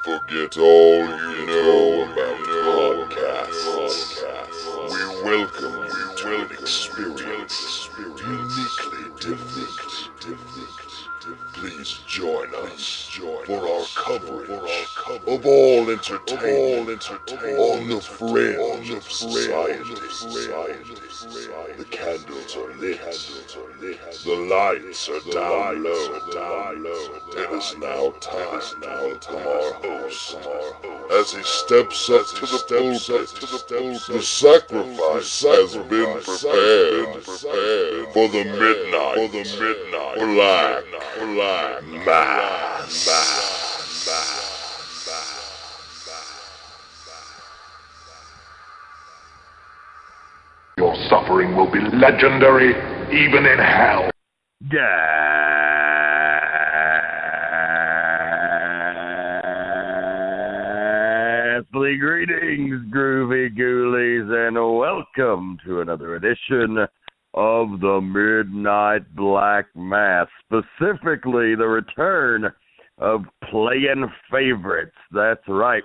Forget all you know about podcasts. We welcome you to an experience uniquely different. Please join us for our coverage of all entertainment on the fringe of society. The candles are lit, the lights are down low. It is now time to welcome our host as he steps up to the pulpit. The sacrifice has been prepared for the midnight black mass. Your suffering will be legendary, even in hell. Ghastly greetings, groovy ghoulies, and welcome to another edition of the Midnight Black Mass, specifically the return of Playing Favorites. That's right.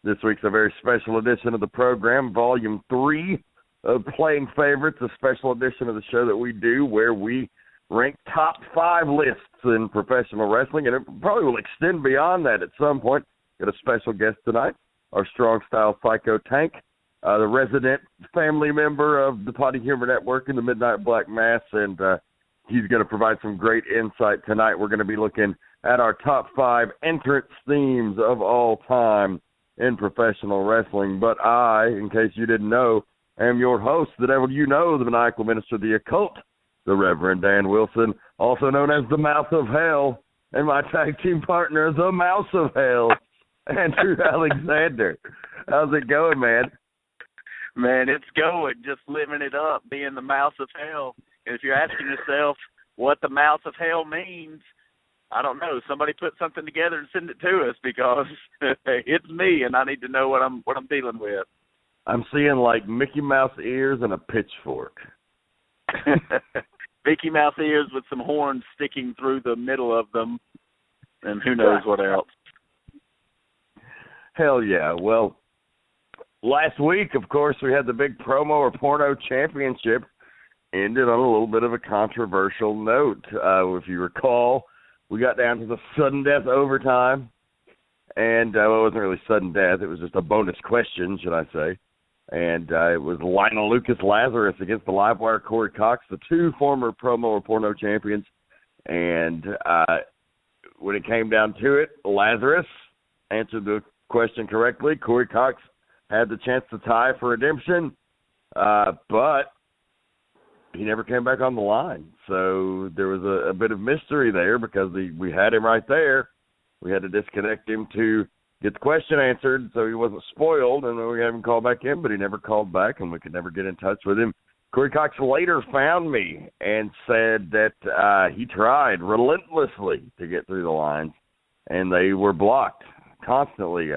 This week's a very special edition of the program, Volume 3 of Playing Favorites, a special edition of the show that we do where we rank top 5 lists in professional wrestling, and it probably will extend beyond that at some point. Got a special guest tonight, our Strong Style Psycho Tank, the resident family member of the Potty Humor Network in the Midnight Black Mass, and he's going to provide some great insight tonight. We're going to be looking at our top 5 entrance themes of all time in professional wrestling. But I, in case you didn't know, am your host, the devil you know, the maniacal minister of the occult, the Reverend Dan Wilson, also known as the Mouth of Hell, and my tag team partner, the Mouse of Hell, Andrew Alexander. How's it going, man? Man, it's going, just living it up, being the Mouse of Hell. And if you're asking yourself what the Mouse of Hell means, I don't know. Somebody put something together and send it to us, because it's me, and I need to know what I'm dealing with. I'm seeing like Mickey Mouse ears and a pitchfork. Mickey Mouse ears with some horns sticking through the middle of them, and who knows what else. Hell yeah. Well, last week, of course, we had the big promo or porno championship. Ended on a little bit of a controversial note. If you recall, we got down to the sudden death overtime. And it wasn't really sudden death. It was just a bonus question, should I say. And it was Lionel Lucas Lazarus against the Livewire Corey Cox, the two former promo or porno champions. And when it came down to it, Lazarus answered the question correctly. Corey Cox had the chance to tie for redemption, but he never came back on the line. So there was a bit of mystery there, because we had him right there. We had to disconnect him to get the question answered so he wasn't spoiled, and then we had him call back in, but he never called back, and we could never get in touch with him. Corey Cox later found me and said that he tried relentlessly to get through the lines, and they were blocked constantly,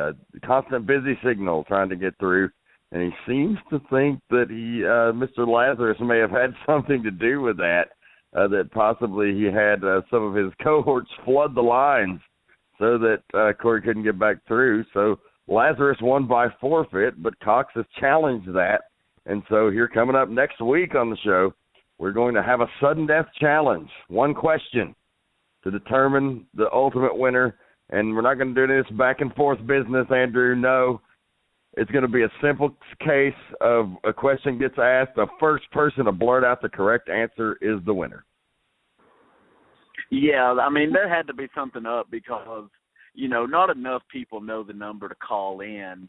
constant busy signal trying to get through. And he seems to think that Mr. Lazarus may have had something to do with that, that possibly he had some of his cohorts flood the lines so that Corey couldn't get back through. So Lazarus won by forfeit, but Cox has challenged that. And so here coming up next week on the show, we're going to have a sudden death challenge. One question to determine the ultimate winner. And we're not going to do this back and forth business, Andrew. No, it's going to be a simple case of a question gets asked. The first person to blurt out the correct answer is the winner. Yeah, I mean, there had to be something up, because, not enough people know the number to call in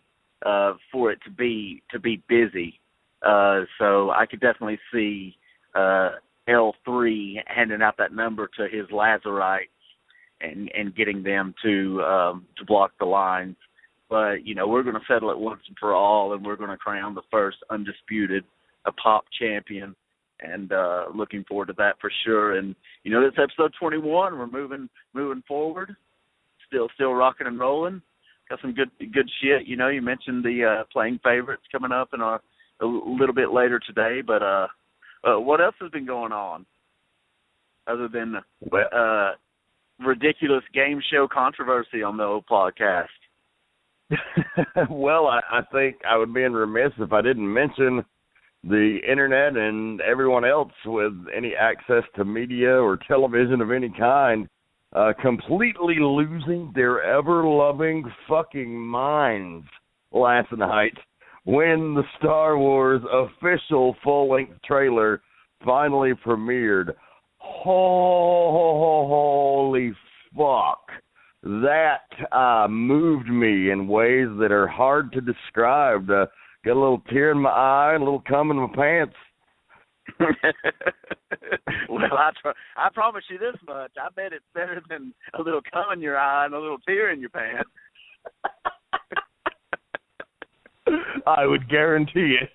for it to be busy. So I could definitely see L3 handing out that number to his Lazarites and getting them to block the lines. But, we're going to settle it once and for all, and we're going to crown the first undisputed pop champion. And looking forward to that for sure. And it's episode 21. We're moving forward. Still rocking and rolling. Got some good shit. You mentioned the Playing Favorites coming up in a little bit later today. But what else has been going on other than ridiculous game show controversy on the old podcast? Well, I think I would be remiss if I didn't mention the internet and everyone else with any access to media or television of any kind completely losing their ever-loving fucking minds last night when the Star Wars official full-length trailer finally premiered. Holy fuck. That moved me in ways that are hard to describe. Got a little tear in my eye and a little cum in my pants. Well, I promise you this much. I bet it's better than a little cum in your eye and a little tear in your pants. I would guarantee it.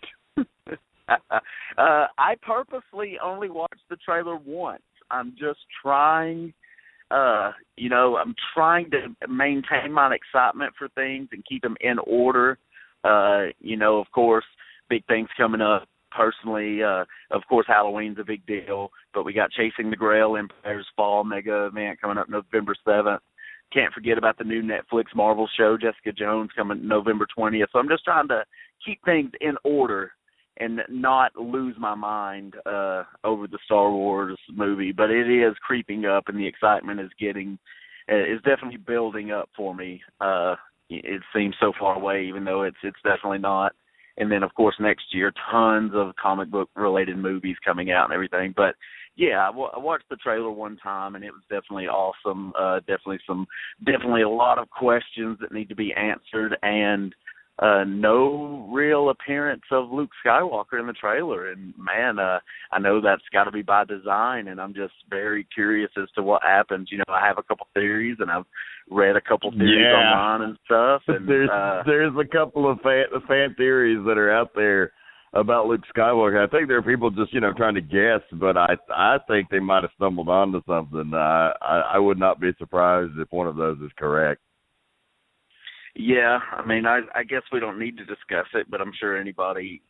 I purposely only watched the trailer once. I'm just trying, I'm trying to maintain my excitement for things and keep them in order. Of course, big things coming up. Personally, of course, Halloween's a big deal, but we got Chasing the Grail, Empire's Fall mega event coming up November 7th. Can't forget about the new Netflix Marvel show, Jessica Jones, coming November 20th. So I'm just trying to keep things in order and not lose my mind over the Star Wars movie. But it is creeping up, and the excitement is definitely building up for me. It seems so far away, even though it's definitely not. And then, of course, next year, tons of comic book-related movies coming out and everything. But, yeah, I watched the trailer one time, and it was definitely awesome. Definitely a lot of questions that need to be answered, and no real appearance of Luke Skywalker in the trailer. And, man, I know that's got to be by design, and I'm just very curious as to what happens. I have a couple theories, and I've read a couple theories online and stuff. And there's a couple of fan theories that are out there about Luke Skywalker. I think there are people just, trying to guess, but I think they might have stumbled onto something. I would not be surprised if one of those is correct. Yeah, I mean, I guess we don't need to discuss it, but I'm sure everybody.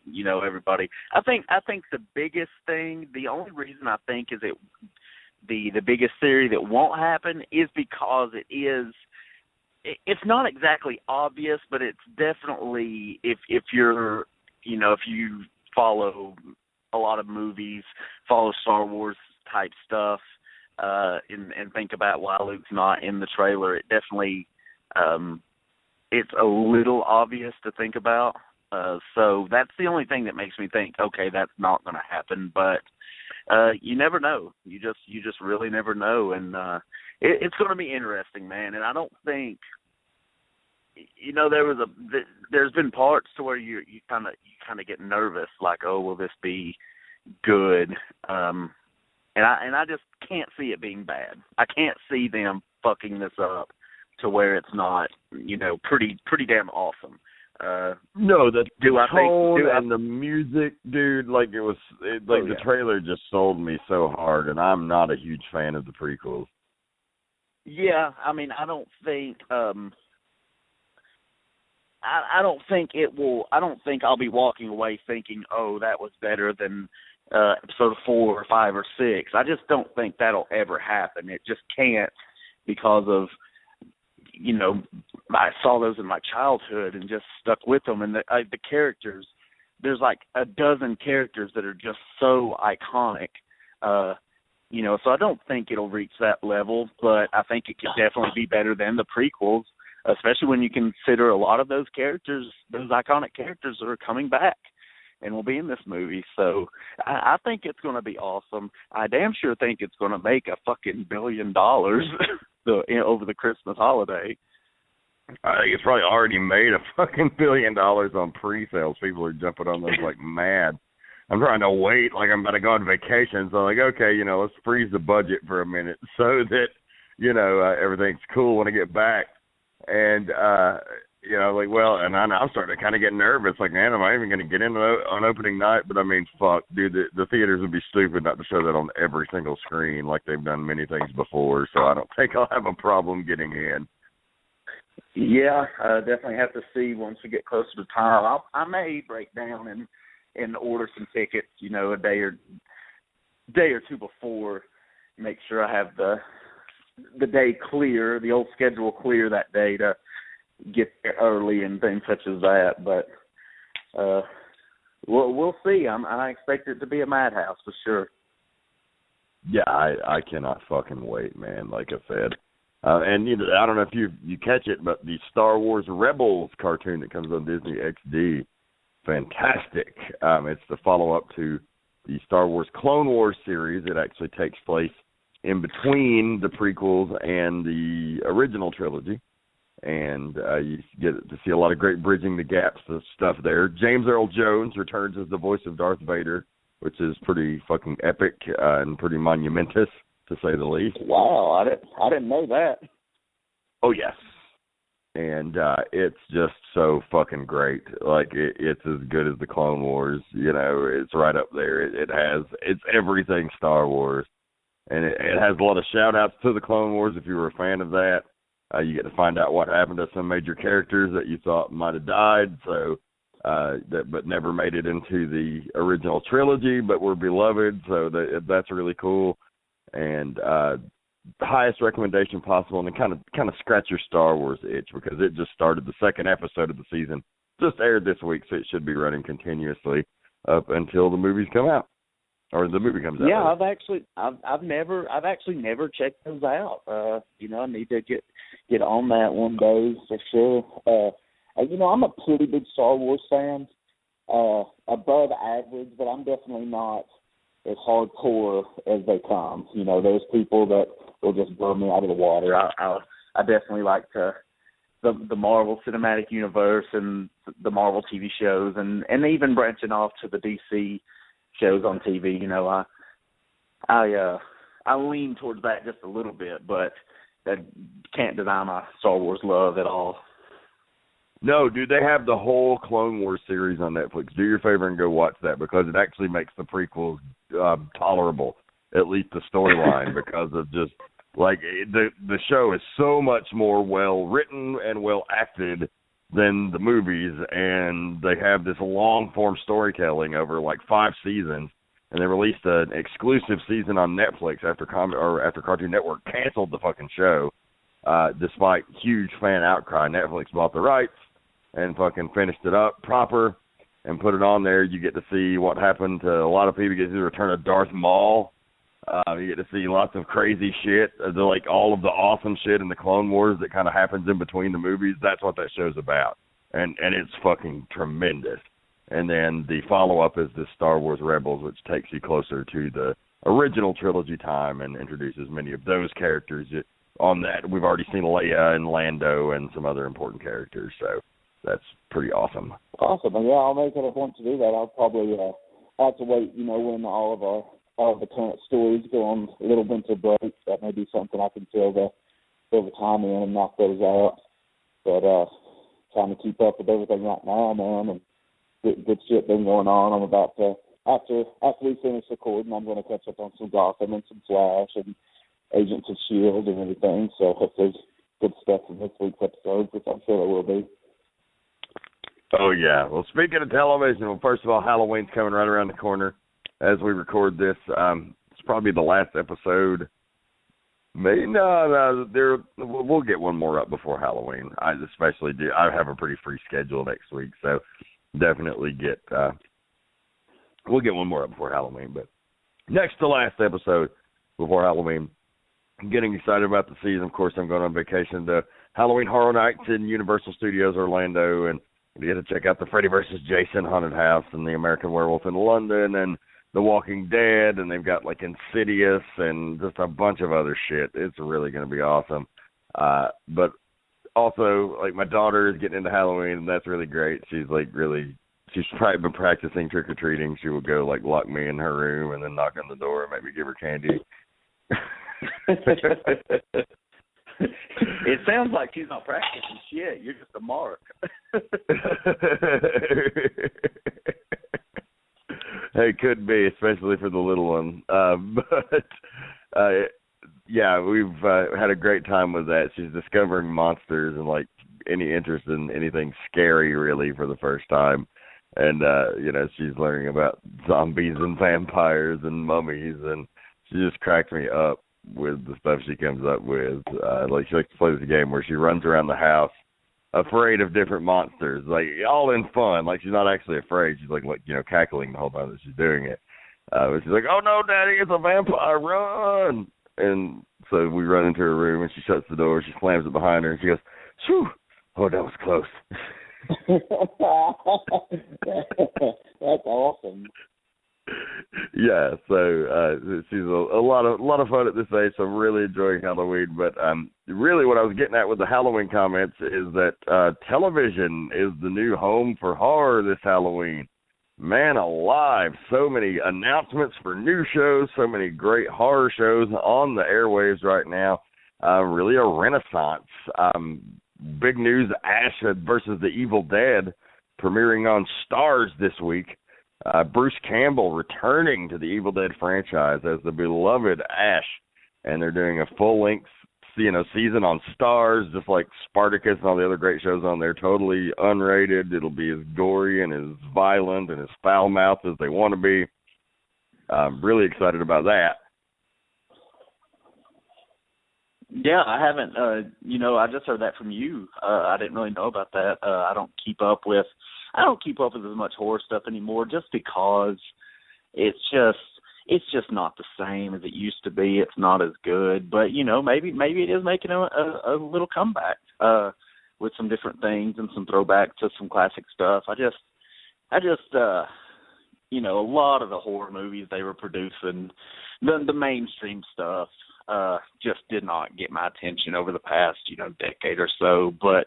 I think the biggest thing, the only reason I think is the biggest theory that won't happen is because it's not exactly obvious, but it's definitely, if you're, if you follow a lot of movies, follow Star Wars type stuff, and think about why Luke's not in the trailer, it definitely, it's a little obvious to think about. So that's the only thing that makes me think, okay, that's not going to happen. But you never know. You just really never know. And it's going to be interesting, man. And I don't think, there's been parts to where you kind of get nervous, like, oh, will this be good? And I just can't see it being bad. I can't see them fucking this up to where it's not, pretty damn awesome. No, the tone and the music, dude, the trailer just sold me so hard, and I'm not a huge fan of the prequels. Yeah, I mean, I don't think I don't think it will. I don't think I'll be walking away thinking, oh, that was better than episode 4 or 5 or 6. I just don't think that'll ever happen. It just can't, because of, I saw those in my childhood and just stuck with them. And the characters, there's like a dozen characters that are just so iconic, so I don't think it'll reach that level, but I think it could definitely be better than the prequels, especially when you consider a lot of those characters, those iconic characters, are coming back and will be in this movie. So I think it's going to be awesome. I damn sure think it's going to make a fucking $1 billion over the Christmas holiday. I think it's probably already made a fucking $1 billion on pre-sales. People are jumping on those like mad. I'm trying to wait like I'm about to go on vacation. So I'm like, okay, let's freeze the budget for a minute so that, everything's cool when I get back. And, and I'm starting to kind of get nervous. Like, man, am I even going to get in on opening night? But, I mean, fuck, dude, the theaters would be stupid not to show that on every single screen like they've done many things before. So I don't think I'll have a problem getting in. Yeah, definitely have to see once we get closer to time. I may break down and order some tickets, a day or two before, make sure I have the day clear, the old schedule clear that day to get there early and things such as that. But we'll see. I expect it to be a madhouse for sure. Yeah, I cannot fucking wait, man. Like I said, and I don't know if you catch it, but the Star Wars Rebels cartoon that comes on Disney XD, fantastic. It's the follow up to the Star Wars Clone Wars series. It actually takes place in between the prequels and the original trilogy. And you get to see a lot of great bridging the gaps of stuff there. James Earl Jones returns as the voice of Darth Vader, which is pretty fucking epic and pretty monumentous, to say the least. Wow, I didn't know that. Oh, yes. And it's just so fucking great. Like, it's as good as the Clone Wars. It's right up there. It's everything Star Wars. And it has a lot of shout-outs to the Clone Wars if you were a fan of that. You get to find out what happened to some major characters that you thought might have died, but never made it into the original trilogy, but were beloved. So that's really cool. And the highest recommendation possible, and kind of scratch your Star Wars itch, because it just started. The second episode of the season just aired this week, so it should be running continuously up until the movies come out. Or the movie comes out. Yeah, I've actually never checked those out. I need to get on that one day for sure. I'm a pretty big Star Wars fan, above average, but I'm definitely not as hardcore as they come. Those people that will just blow me out of the water. I definitely like the Marvel Cinematic Universe and the Marvel TV shows, and even branching off to the DC shows on TV. I lean towards that just a little bit, but that can't deny my Star Wars love at all. No, dude, they have the whole Clone Wars series on Netflix. Do your favor and go watch that, because it actually makes the prequels tolerable, at least the storyline, because of just, like, the show is so much more well written and well acted than the movies, and they have this long-form storytelling over, like, 5 seasons, and they released an exclusive season on Netflix after Cartoon Network canceled the fucking show, despite huge fan outcry. Netflix bought the rights and fucking finished it up proper and put it on there. You get to see what happened to a lot of people. You get to see the return of Darth Maul. You get to see lots of crazy shit, like all of the awesome shit in the Clone Wars that kind of happens in between the movies. That's what that show's about, and it's fucking tremendous. And then the follow-up is the Star Wars Rebels, which takes you closer to the original trilogy time and introduces many of those characters. On that, we've already seen Leia and Lando and some other important characters, so that's pretty awesome. Awesome. Yeah, I'll make it a point to do that. I'll probably have to wait, when all of the current stories go on a little winter break. That may be something I can fill the time in and knock those out. But trying to keep up with everything right now, man, and good shit been going on. I'm about to, after we finish recording, I'm going to catch up on some Gotham and some Flash and Agents of S.H.I.E.L.D. and everything. So hopefully good stuff in this week's episode, which I'm sure it will be. Oh, yeah. Well, speaking of television, first of all, Halloween's coming right around the corner as we record this. It's probably the last episode. We'll get one more up before Halloween. I have a pretty free schedule next week, so definitely we'll get one more up before Halloween. But next to last episode before Halloween, I'm getting excited about the season. Of course, I'm going on vacation to Halloween Horror Nights in Universal Studios Orlando, and we get to check out the Freddy vs. Jason Haunted House and the American Werewolf in London and The Walking Dead, and they've got, like, Insidious and just a bunch of other shit. It's really going to be awesome. But also, like, my daughter is getting into Halloween, and that's really great. She's probably been practicing trick-or-treating. She would go, like, lock me in her room and then knock on the door and maybe give her candy. It sounds like she's not practicing shit. You're just a mark. It could be, especially for the little one. Yeah, we've had a great time with that. She's discovering monsters and, like, any interest in anything scary, really, for the first time. And, she's learning about zombies and vampires and mummies, and she just cracked me up with the stuff she comes up with. She likes to play this game where she runs around the house afraid of different monsters, like all in fun. Like she's not actually afraid. She's like cackling the whole time that she's doing it. But she's like, "Oh no, Daddy, it's a vampire! Run!" And so we run into her room, and she shuts the door. She slams it behind her, and she goes, "Phew! Oh, that was close." That's awesome. Yeah, so she's a lot of fun at this age. So I'm really enjoying Halloween. But really, what I was getting at with the Halloween comments is that television is the new home for horror this Halloween. Man alive, so many announcements for new shows, so many great horror shows on the airwaves right now. Really a renaissance. Big news, Ash versus the Evil Dead, premiering on Starz this week. Bruce Campbell returning to the Evil Dead franchise as the beloved Ash, and they're doing a full-length, season on Starz, just like Spartacus and all the other great shows on there. Totally unrated. It'll be as gory and as violent and as foul-mouthed as they want to be. I'm really excited about that. Yeah, I haven't. I just heard that from you. I didn't really know about that. I don't keep up with as much horror stuff anymore, just because it's just not the same as it used to be. It's not as good, but maybe it is making a little comeback with some different things and some throwback to some classic stuff. I just a lot of the horror movies they were producing, the mainstream stuff, just did not get my attention over the past decade or so. But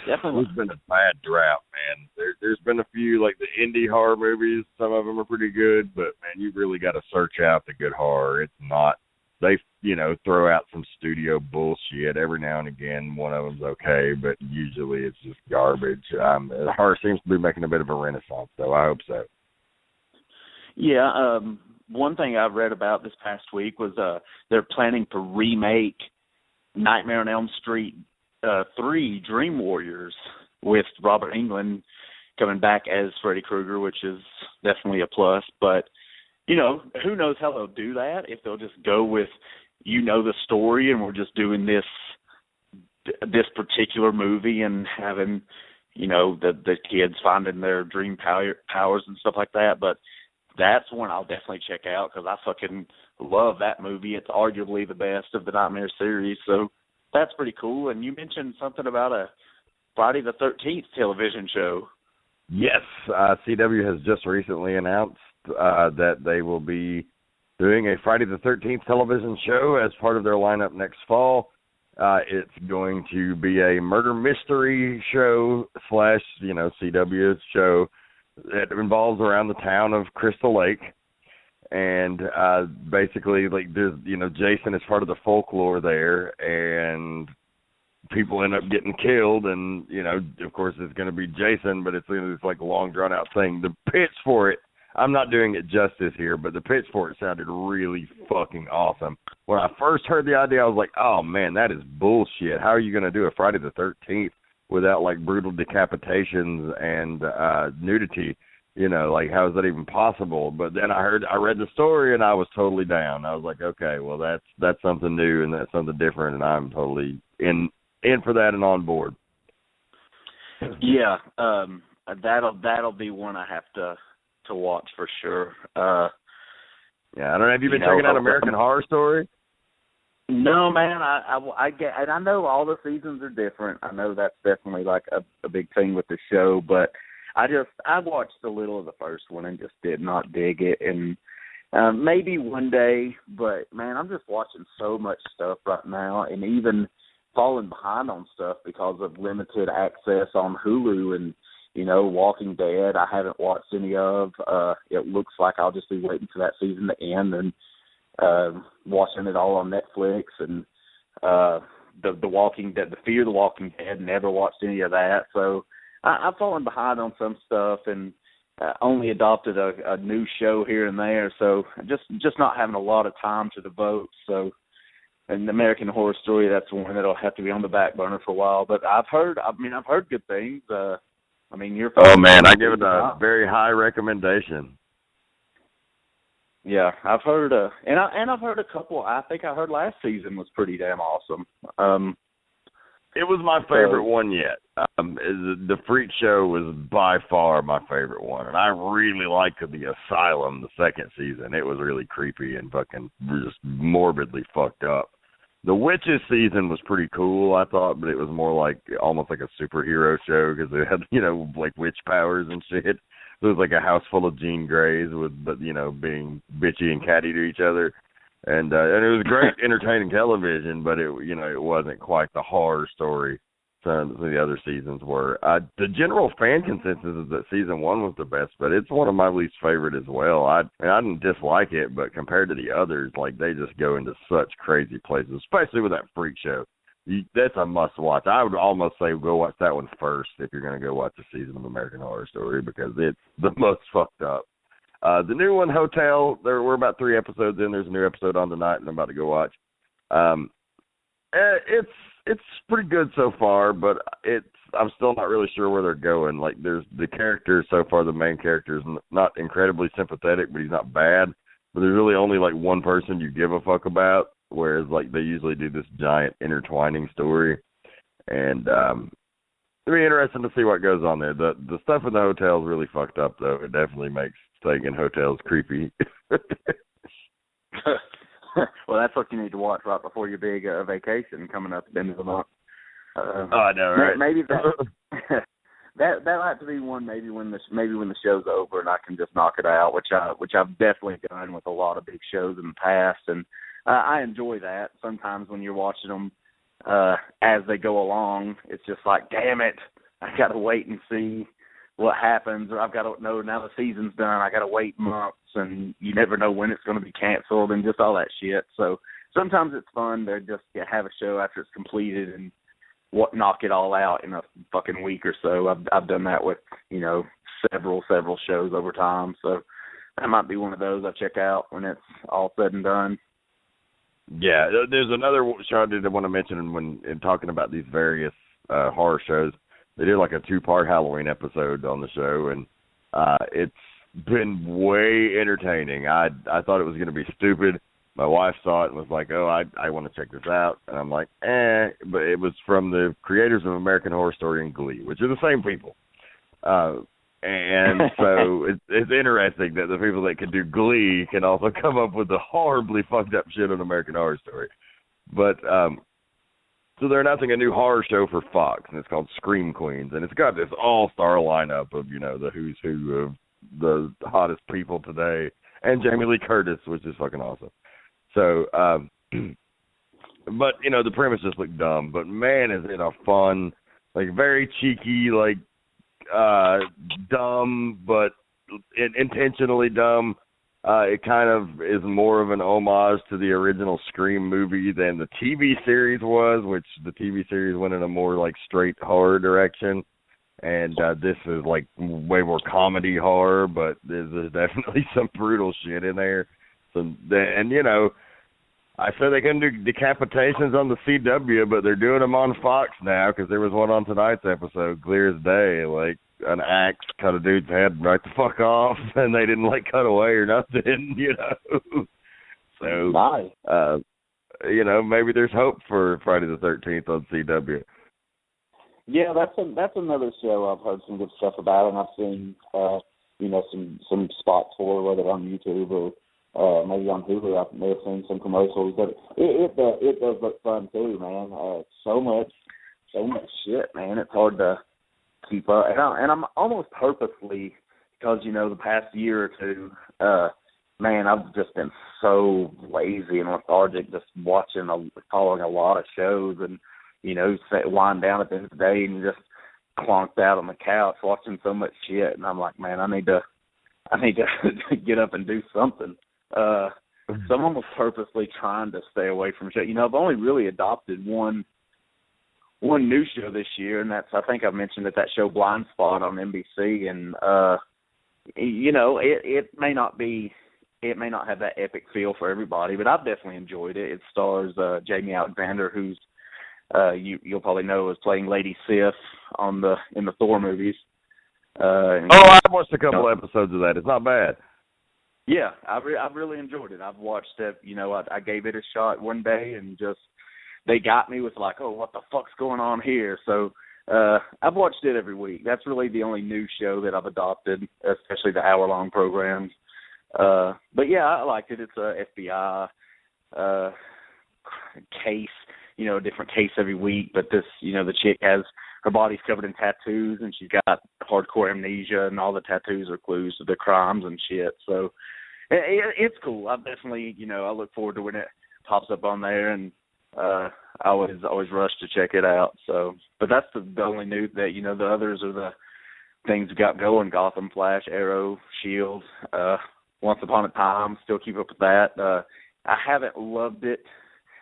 definitely, there's been a bad drought, man. There's been a few, like the indie horror movies. Some of them are pretty good, but man, you really got to search out the good horror. It's not. They throw out some studio bullshit every now and again. One of them's okay, but usually it's just garbage. Horror seems to be making a bit of a renaissance, though. I hope so. Yeah. One thing I've read about this past week was they're planning to remake Nightmare on Elm Street 3 Dream Warriors with Robert Englund coming back as Freddy Krueger, which is definitely a plus. But, who knows how they'll do that, if they'll just go with, the story and we're just doing this particular movie and having, the kids finding their dream powers and stuff like that. But that's one I'll definitely check out because I fucking love that movie. It's arguably the best of the Nightmare series, so that's pretty cool. And you mentioned something about a Friday the 13th television show. Yes, CW has just recently announced that they will be doing a Friday the 13th television show as part of their lineup next fall. It's going to be a murder mystery show / CW show that involves around the town of Crystal Lake. And basically, there's, Jason is part of the folklore there, and people end up getting killed. And, of course, it's going to be Jason, but it's this long, drawn-out thing. The pitch for it, I'm not doing it justice here, but the pitch for it sounded really fucking awesome. When I first heard the idea, I was like, oh, man, that is bullshit. How are you going to do a Friday the 13th without, brutal decapitations and nudity? How is that even possible? But then I read the story, and I was totally down. I was like, okay, well, that's something new, and that's something different, and I'm totally in for that and on board. Yeah, that'll be one I have to watch for sure. Yeah, I don't know. Have you been checking out American Horror Story? No, man. I get, and I know all the seasons are different. I know that's definitely a big thing with the show, but I watched a little of the first one and just did not dig it. And maybe one day, but man, I'm just watching so much stuff right now, and even falling behind on stuff because of limited access on Hulu and Walking Dead. I haven't watched any of. It looks like I'll just be waiting for that season to end and watching it all on Netflix. And the Walking Dead, the Fear the Walking Dead, never watched any of that. So I've fallen behind on some stuff and only adopted a new show here and there. So just not having a lot of time to devote. So, and American Horror Story, that's one that'll have to be on the back burner for a while. But I've heard good things. Oh man, I give it a very high recommendation. Yeah, I've heard, and I've heard a couple. I think I heard last season was pretty damn awesome. It was my favorite one yet. The Freak Show was by far my favorite one, and I really liked the Asylum, the second season. It was really creepy and fucking just morbidly fucked up. The Witches season was pretty cool, I thought, but it was more like almost like a superhero show because it had, like witch powers and shit. It was like a house full of Jean Greys but being bitchy and catty to each other. And it was great entertaining television, but it wasn't quite the horror story some of the other seasons were. The general fan consensus is that season 1 was the best, but it's one of my least favorite as well. I didn't dislike it, but compared to the others, like they just go into such crazy places, especially with that Freak Show. That's a must watch. I would almost say go watch that one first if you're going to go watch a season of American Horror Story because it's the most fucked up. The new one, Hotel, we're about 3 episodes in. There's a new episode on tonight, and I'm about to go watch. It's pretty good so far, but I'm still not really sure where they're going. Like, there's the character so far, the main character is not incredibly sympathetic, but he's not bad. But there's really only like one person you give a fuck about, whereas like they usually do this giant intertwining story. And it'll be interesting to see what goes on there. The stuff in the hotel is really fucked up, though. It definitely makes staying in hotels creepy. Well, that's what you need to watch right before your big vacation coming up at the end of the month. I know, right? Maybe that'll have to be one. Maybe when the show's over and I can just knock it out, which I've definitely done with a lot of big shows in the past, and I enjoy that. Sometimes when you're watching them as they go along, it's just like, damn it, I got to wait and see what happens, or I've got to know now the season's done. I got to wait months, and you never know when it's going to be canceled, and just all that shit. So sometimes it's fun to just have a show after it's completed and knock it all out in a fucking week or so. I've done that with several shows over time. So that might be one of those I check out when it's all said and done. Yeah, there's another show I did want to mention when in talking about these various horror shows. They did like a 2-part Halloween episode on the show, and it's been way entertaining. I thought it was going to be stupid. My wife saw it and was like, oh, I want to check this out. And I'm like, but it was from the creators of American Horror Story and Glee, which are the same people. And so it's interesting that the people that can do Glee can also come up with the horribly fucked up shit on American Horror Story. But so they're announcing a new horror show for Fox, and it's called Scream Queens, and it's got this all-star lineup of, the who's who of the hottest people today, and Jamie Lee Curtis, which is fucking awesome. So, but, the premise just looked dumb, but man, is it a fun, like, very cheeky, like, dumb, but intentionally dumb. It kind of is more of an homage to the original Scream movie than the TV series was, which the TV series went in a more like straight horror direction. And this is like way more comedy horror, but there's definitely some brutal shit in there. I said they couldn't do decapitations on the CW, but they're doing them on Fox now because there was one on tonight's episode, clear as day. Like, an axe cut a dude's head right the fuck off, and they didn't, like, cut away or nothing, So, nice. Maybe there's hope for Friday the 13th on CW. Yeah, that's another show I've heard some good stuff about, and I've seen, some spots for whether on YouTube or maybe on Hulu. I may have seen some commercials, but it does look fun too, man. So much shit, man. It's hard to keep up, and I'm almost purposely, because the past year or two, man, I've just been so lazy and lethargic, just following a lot of shows, and wind down at the end of the day and just clonked out on the couch watching so much shit, and I'm like, man, I need to get up and do something. So I'm almost purposely trying to stay away from shit. I've only really adopted one new show this year, and that's, I think I've mentioned that show Blind Spot on NBC, and it may not have that epic feel for everybody, but I've definitely enjoyed it. It stars Jamie Alexander, who's you'll probably know as playing Lady Sif in the Thor movies. I've watched a couple episodes of that. It's not bad. Yeah, I've really enjoyed it. I've watched it. I gave it a shot one day and just they got me with like, oh, what the fuck's going on here? So I've watched it every week. That's really the only new show that I've adopted, especially the hour-long programs. But yeah, I liked it. It's a FBI case, a different case every week. But this, the chick has her body's covered in tattoos, and she's got hardcore amnesia, and all the tattoos are clues to the crimes and shit. So it's cool. I definitely, I look forward to when it pops up on there, and I always rush to check it out. So, but that's the only new that the others are the things we got going: Gotham, Flash, Arrow, Shield, Once Upon a Time. Still keep up with that. I haven't loved it.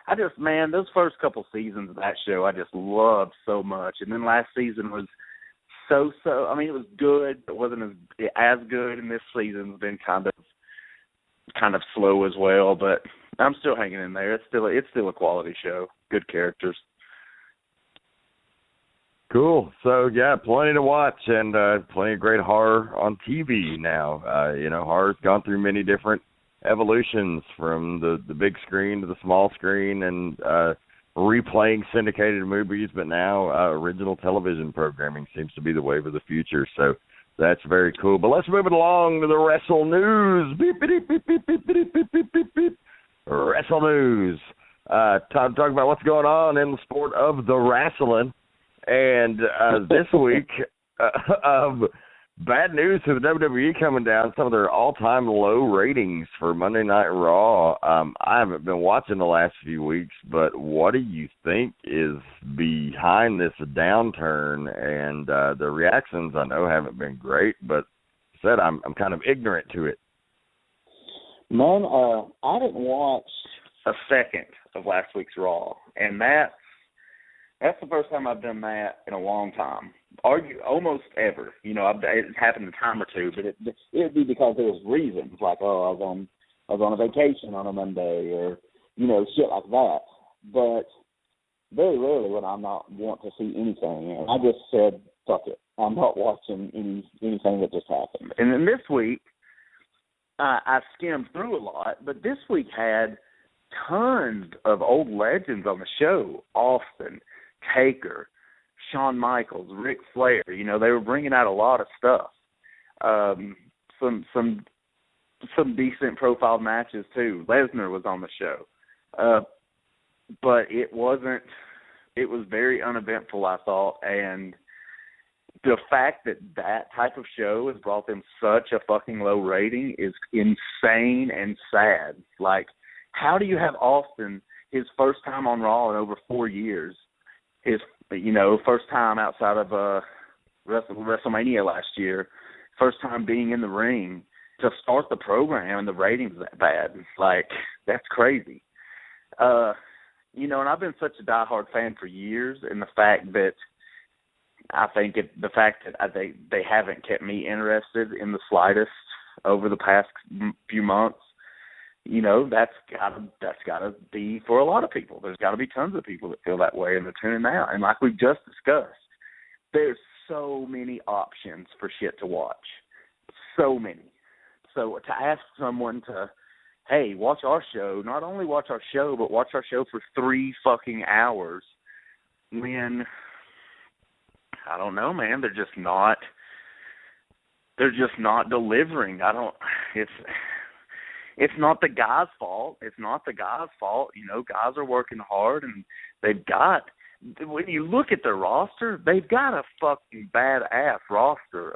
Those first couple seasons of that show I just loved so much, and then last season was so. I mean, it was good, but wasn't as good. And this season's been kind of slow as well, but I'm still hanging in there. It's still a quality show. Good characters. Cool. So yeah, plenty to watch, and plenty of great horror on TV now. Horror's gone through many different evolutions, from the big screen to the small screen, and replaying syndicated movies, but now original television programming seems to be the wave of the future. So that's very cool. But let's move it along to the Wrestle News. Beep, beep, beep, beep, beep, beep, beep, beep, beep, beep. Wrestle News. Time to talk about what's going on in the sport of the wrestling. And this week, bad news for the WWE coming down. Some of their all-time low ratings for Monday Night Raw. I haven't been watching the last few weeks, but what do you think is behind this downturn? And the reactions, I know, haven't been great, but said I'm kind of ignorant to it. Man, I didn't watch a second of last week's Raw, and that's the first time I've done that in a long time. Almost ever. It's happened a time or two, but it'd be because there was reasons, like, I was on a vacation on a Monday, or shit like that. But very rarely would I not want to see anything, and I just said, fuck it, I'm not watching anything that just happened. And then this week, I skimmed through a lot, but this week had tons of old legends on the show: Austin, Taker, Shawn Michaels, Ric Flair. They were bringing out a lot of stuff. Some decent profile matches too. Lesnar was on the show, but it wasn't. It was very uneventful, I thought, and the fact that type of show has brought them such a fucking low rating is insane and sad. Like, how do you have Austin, his first time on Raw in over 4 years, his first time outside of WrestleMania last year, first time being in the ring, to start the program and the ratings that bad? Like, that's crazy. And I've been such a diehard fan for years, and the fact that they haven't kept me interested in the slightest over the past few months, that's gotta be for a lot of people. There's got to be tons of people that feel that way, and they're tuning out. And like we've just discussed, there's so many options for shit to watch, so many. So to ask someone to, hey, watch our show, not only watch our show, but watch our show for 3 fucking hours, when, I don't know, man, they're just not delivering. It's not the guy's fault. It's not the guy's fault. Guys are working hard, and when you look at their roster, they've got a fucking badass roster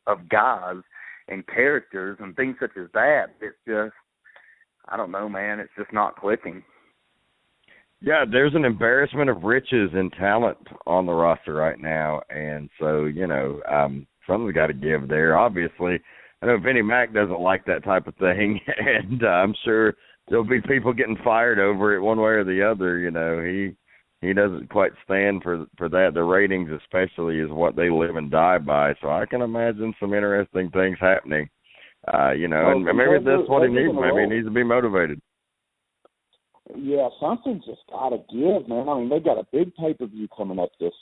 of guys and characters and things such as that. It's just, I don't know, man. It's just not clicking. Yeah, there's an embarrassment of riches and talent on the roster right now, and so, something's got to give there. Obviously, I know Vinnie Mac doesn't like that type of thing, and I'm sure there'll be people getting fired over it one way or the other. He doesn't quite stand for that. The ratings especially is what they live and die by, so I can imagine some interesting things happening. And maybe that's what he needs. Maybe he needs to be motivated. Yeah, something's just got to give, man. I mean, they've got a big pay-per-view coming up this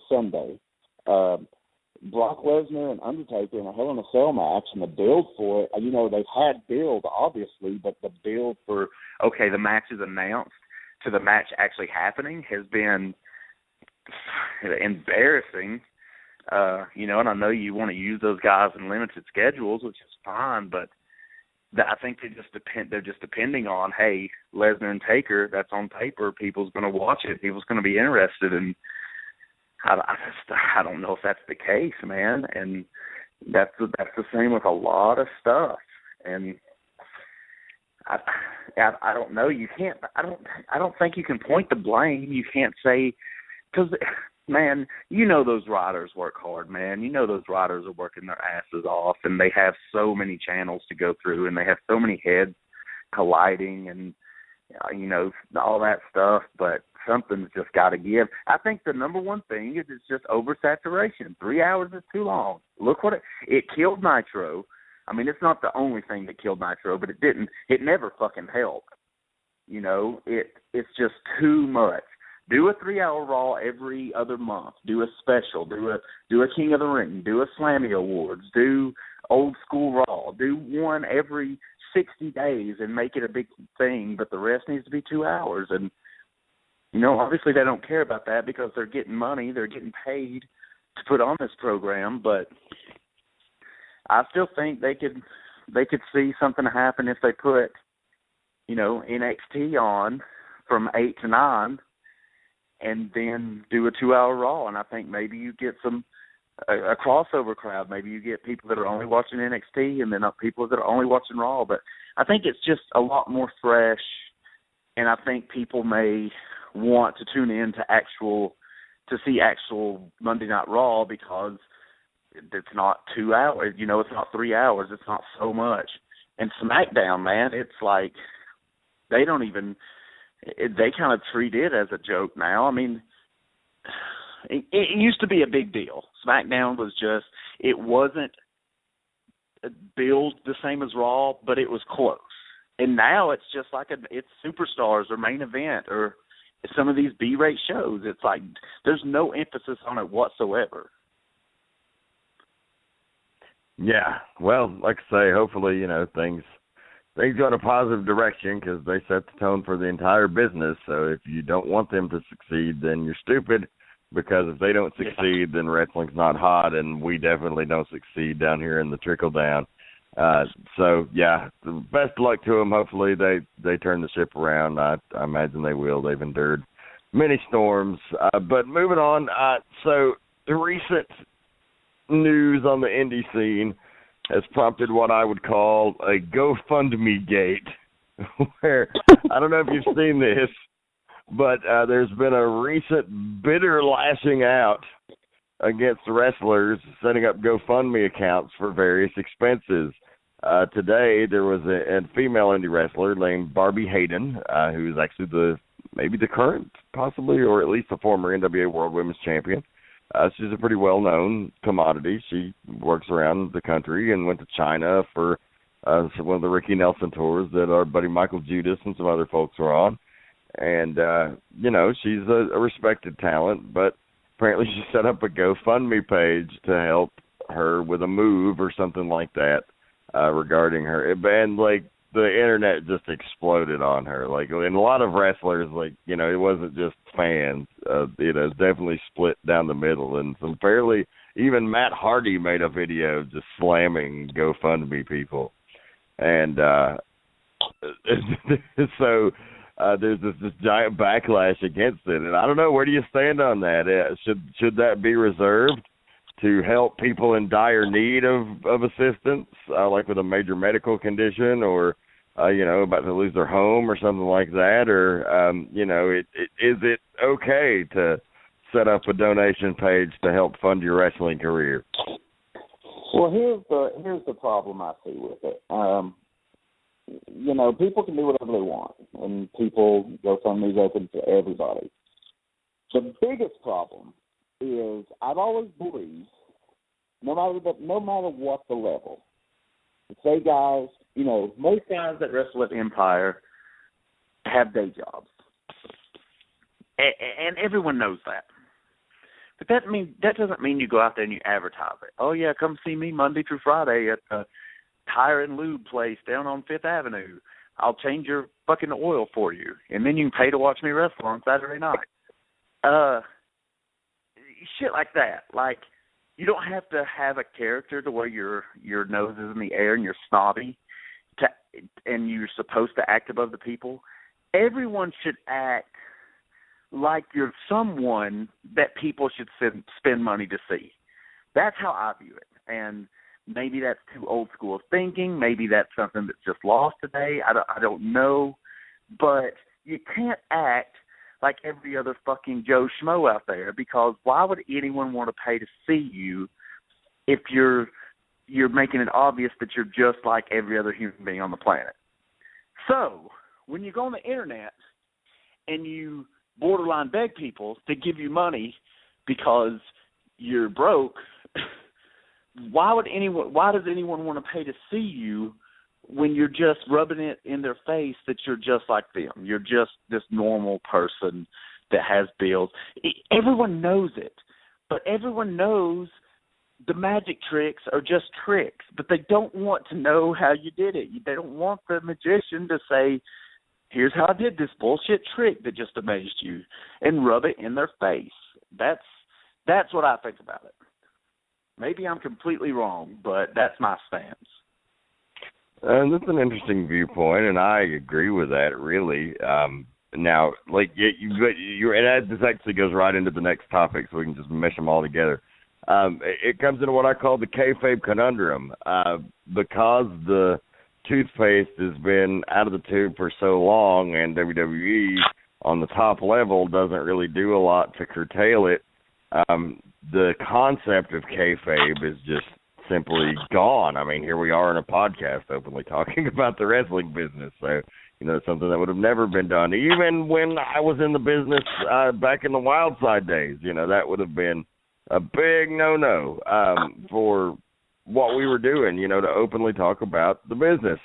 Sunday. Brock Lesnar and Undertaker in a Hell in a Cell match, and the build for it, they've had build, obviously, but the build for, okay, the match is announced. to the match actually happening has been embarrassing. And I know you want to use those guys in limited schedules, which is fine, but I think they're just depending on, hey, Lesnar and Taker, that's on paper, people's going to watch it, people's going to be interested, and I don't know if that's the case, man. And that's the same with a lot of stuff. And I don't know. You can't. I don't think you can point the blame. You can't say, because, man, those riders work hard, man. Those riders are working their asses off, and they have so many channels to go through, and they have so many heads colliding, and all that stuff. But something's just got to give. I think the number one thing is it's just oversaturation. 3 hours is too long. Look what it killed Nitro. I mean, it's not the only thing that killed Nitro, but it never fucking helped. It's just too much. Do a 3-hour Raw every other month. Do a special. Do a King of the Ring. Do a Slammy Awards. Do old school Raw. Do one every 60 days and make it a big thing, but the rest needs to be 2 hours. And, obviously they don't care about that because they're getting money. They're getting paid to put on this program, but I still think they could see something happen if they put, NXT on from 8 to 9 and then do a 2-hour Raw. And I think maybe you get a crossover crowd. Maybe you get people that are only watching NXT and then people that are only watching Raw. But I think it's just a lot more fresh, and I think people may want to tune in to see actual Monday Night Raw because it's not 2 hours, it's not 3 hours, it's not so much. And SmackDown, man, it's like they kind of treat it as a joke now. I mean, it used to be a big deal. SmackDown was it wasn't billed the same as Raw, but it was close. And now it's just like it's Superstars or Main Event or some of these B-rate shows. It's like there's no emphasis on it whatsoever. Yeah, well, like I say, hopefully, things go in a positive direction because they set the tone for the entire business. So if you don't want them to succeed, then you're stupid, because if they don't succeed, then wrestling's not hot, and we definitely don't succeed down here in the trickle-down. So, yeah, the best of luck to them. Hopefully they turn the ship around. I imagine they will. They've endured many storms. But moving on, so the recent news on the indie scene has prompted what I would call a GoFundMe gate, where I don't know if you've seen this, but there's been a recent bitter lashing out against wrestlers setting up GoFundMe accounts for various expenses. Today, there was a female indie wrestler named Barbie Hayden, who is actually maybe the current, possibly, or at least the former NWA World Women's Champion. She's a pretty well-known commodity. She works around the country and went to China for one of the Ricky Nelson tours that our buddy Michael Judas and some other folks were on. And, she's a respected talent, but apparently she set up a GoFundMe page to help her with a move or something like that regarding her. And, the internet just exploded on her. And a lot of wrestlers, it wasn't just fans. It's definitely split down the middle. And even Matt Hardy made a video just slamming GoFundMe people. And so there's this giant backlash against it. And I don't know, where do you stand on that? Should that be reserved to help people in dire need of assistance, like with a major medical condition or, about to lose their home or something like that? Or, is it okay to set up a donation page to help fund your wrestling career? Well, here's the problem I see with it. People can do whatever they want, and GoFundMe is open to everybody. The biggest problem is I've always believed, no matter what the level, say guys, most guys that wrestle at Empire have day jobs, and everyone knows that. But that doesn't mean you go out there and you advertise it. Oh yeah, come see me Monday through Friday at the Tire and Lube place down on 5th Avenue. I'll change your fucking oil for you, and then you can pay to watch me wrestle on Saturday night. Shit like that. Like, you don't have to have a character to where your nose is in the air and you're snobby, and you're supposed to act above the people. Everyone should act like you're someone that people should spend money to see. That's how I view it. And maybe that's too old school thinking. Maybe that's something that's just lost today. I don't know. But you can't act like every other fucking Joe Schmo out there, because why would anyone want to pay to see you if you're making it obvious that you're just like every other human being on the planet? So when you go on the internet and you borderline beg people to give you money because you're broke, why does anyone want to pay to see you when you're just rubbing it in their face that you're just like them? You're just this normal person that has bills. Everyone knows it, but everyone knows the magic tricks are just tricks, but they don't want to know how you did it. They don't want the magician to say, here's how I did this bullshit trick that just amazed you, and rub it in their face. That's what I think about it. Maybe I'm completely wrong, but that's my stance. That's an interesting viewpoint, and I agree with that, really. Now, like, and this actually goes right into the next topic, so we can just mesh them all together. It comes into what I call the kayfabe conundrum. Because the toothpaste has been out of the tube for so long, and WWE on the top level doesn't really do a lot to curtail it, the concept of kayfabe is just simply gone. I mean, here we are in a podcast openly talking about the wrestling business. So, it's something that would have never been done. Even when I was in the business back in the Wild Side days, that would have been a big no-no for what we were doing, to openly talk about the business.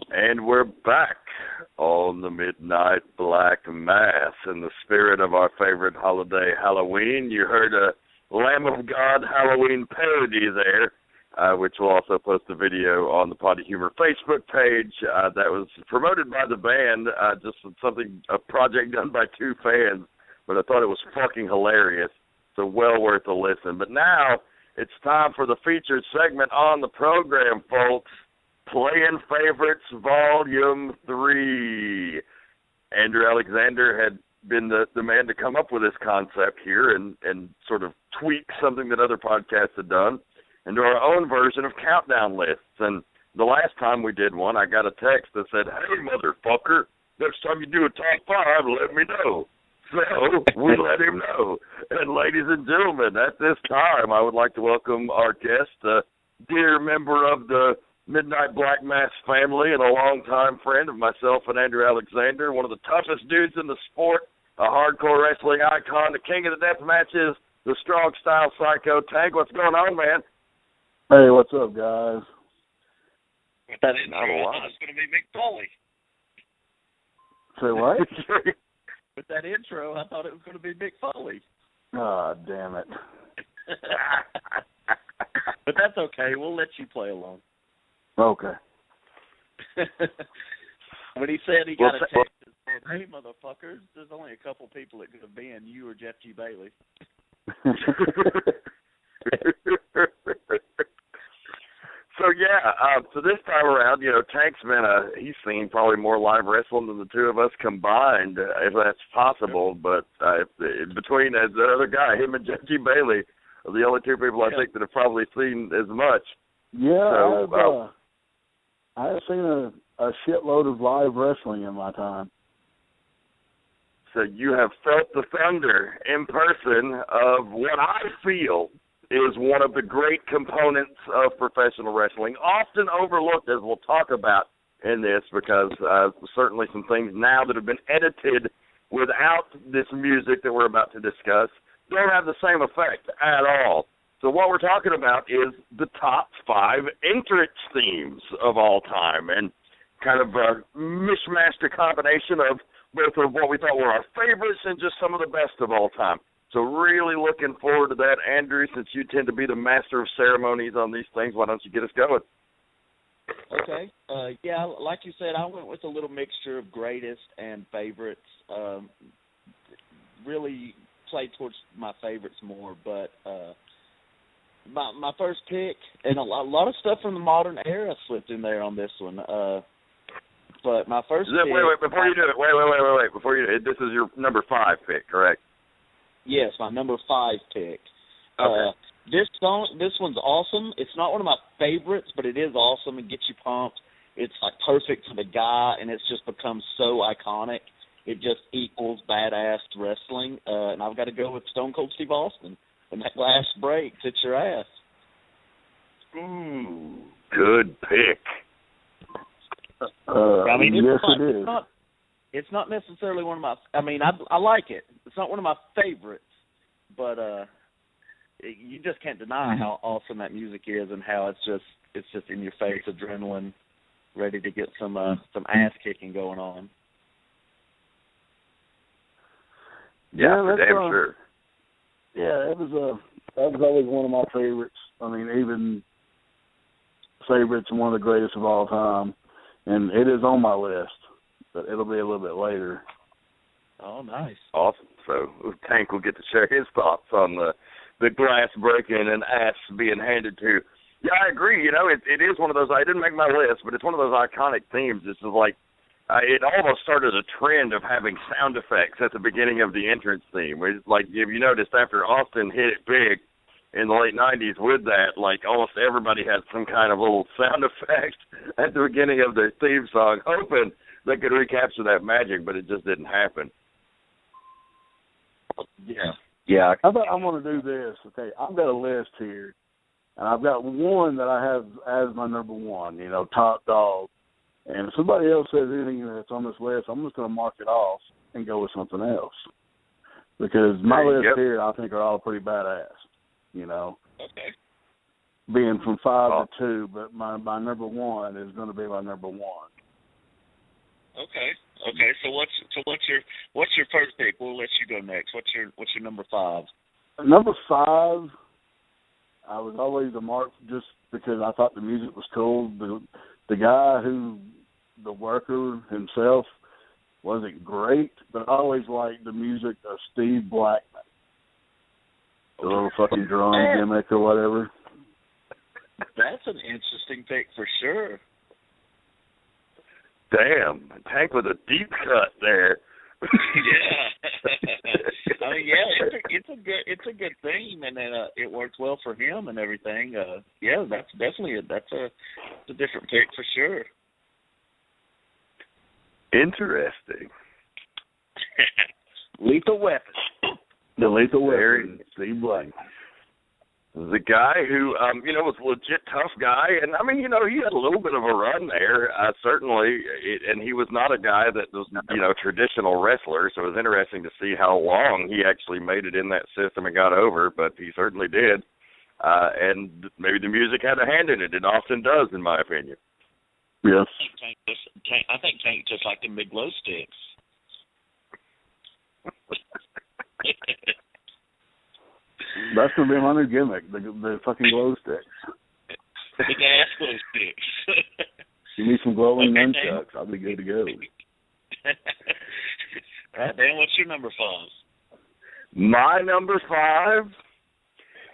And we're back on the Midnight Black Mass in the spirit of our favorite holiday, Halloween. You heard a Lamb of God Halloween parody there, which will also post a video on the Potty Humor Facebook page. That was promoted by the band, just a project done by two fans, but I thought it was fucking hilarious, so well worth a listen. But now it's time for the featured segment on the program, folks. Playing Favorites Volume 3. Andrew Alexander had been the man to come up with this concept here and sort of tweak something that other podcasts had done into our own version of countdown lists. And the last time we did one, I got a text that said, "Hey, motherfucker, next time you do a top 5, let me know." So we let him know. And ladies and gentlemen, at this time, I would like to welcome our guest, a dear member of the Midnight Black Mass family and a longtime friend of myself and Andrew Alexander, one of the toughest dudes in the sport, a hardcore wrestling icon, the king of the death matches, the strong style psycho. Tank, what's going on, man? Hey, what's up, guys? That is not a lot. It's going to be Mick Foley. Say what? With that intro, I thought it was going to be Mick Foley. Oh, damn it. But that's okay. We'll let you play along. Okay. When he said he got a text that said, "Hey, motherfuckers, there's only a couple people that could have been, you or Jeff G. Bailey." So this time around, Tank's he's seen probably more live wrestling than the two of us combined, if that's possible. But between the other guy, him and Jeff G. Bailey, are the only two people I think that have probably seen as much. Yeah, I have seen a shitload of live wrestling in my time. So you have felt the thunder in person of what I feel is one of the great components of professional wrestling, often overlooked, as we'll talk about in this, because certainly some things now that have been edited without this music that we're about to discuss don't have the same effect at all. So what we're talking about is the top 5 entrance themes of all time, and kind of a mishmashed combination of both of what we thought were our favorites and just some of the best of all time. So really looking forward to that. Andrew, since you tend to be the master of ceremonies on these things, why don't you get us going? Okay. Yeah, like you said, I went with a little mixture of greatest and favorites. Really played towards my favorites more, but my first pick, and a lot of stuff from the modern era slipped in there on this one. But my first pick... Wait, before you do it, wait. Before you do it, this is your number 5 pick, correct? Yes, my number 5 pick. Okay. This one's awesome. It's not one of my favorites, but it is awesome and gets you pumped. It's like perfect for the guy, and it's just become so iconic. It just equals badass wrestling. And I've got to go with Stone Cold Steve Austin. When that last break hits your ass. Ooh, good pick. I mean, yes, it is. It's not necessarily one of my. I mean, I like it. It's not one of my favorites, but you just can't deny how awesome that music is and how it's just in your face, adrenaline, ready to get some ass kicking going on. Yeah, for damn sure. Yeah, that was always one of my favorites. I mean, even favorites, one of the greatest of all time, and it is on my list, but it'll be a little bit later. Oh, nice. Awesome. So Tank will get to share his thoughts on the glass breaking and ass being handed to. Yeah, I agree. It is one of those. I didn't make my list, but it's one of those iconic themes. This is like. It almost started a trend of having sound effects at the beginning of the entrance theme. Like, if you noticed, after Austin hit it big in the late 90s with that, like, almost everybody had some kind of little sound effect at the beginning of their theme song, hoping they could recapture that magic, but it just didn't happen. Yeah. I thought I'm going to do this. Okay, I've got a list here, and I've got one that I have as my number 1, top dog. And if somebody else says anything that's on this list, I'm just going to mark it off and go with something else. Because my list here, I think, are all pretty badass, Okay. Being from 5 to 2, but my number 1 is going to be my number 1. Okay. So what's your first pick? We'll let you go next. What's your number 5? Number 5, I was always a mark just because I thought the music was cool. The guy the worker himself, wasn't great, but I always liked the music of Steve Blackman. The little fucking drum gimmick or whatever. That's an interesting pick for sure. Damn, Tank with a deep cut there. Yeah. I mean, it's a good theme, and then it works well for him and everything. Yeah, that's definitely a different pick for sure. Interesting. Lethal Weapon. The Lethal Weapon. Steve Blackman. The guy who, was a legit tough guy. And, he had a little bit of a run there, certainly. And he was not a guy that was, traditional wrestler. So it was interesting to see how long he actually made it in that system and got over. But he certainly did. And maybe the music had a hand in it. It often does, in my opinion. Yes. I think Tank just like the big glow sticks. That's gonna be my new gimmick. The fucking glow sticks. The gas glow sticks. You need some glowing nunchucks. I'll be good to go. All right, Dan, what's your number 5? My number 5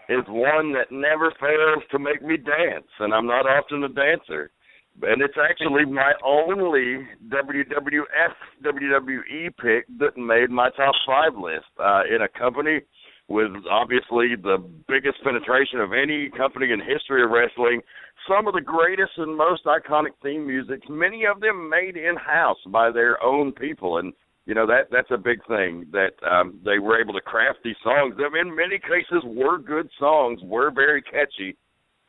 is one that never fails to make me dance, and I'm not often a dancer. And it's actually my only WWF, WWE pick that made my top 5 list in a company with obviously the biggest penetration of any company in history of wrestling, some of the greatest and most iconic theme music, many of them made in-house by their own people. And, you know, that's a big thing, that they were able to craft these songs. Them, in many cases, were good songs, were very catchy,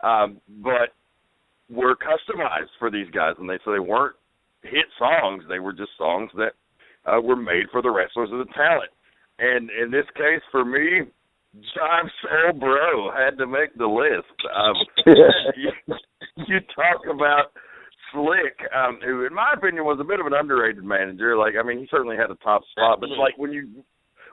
but were customized for these guys. And so they weren't hit songs. They were just songs that were made for the wrestlers and the talent. And in this case, for me, Jive Soul Bro had to make the list. You talk about Slick, who, in my opinion, was a bit of an underrated manager. Like, I mean, he certainly had a top spot, but like when you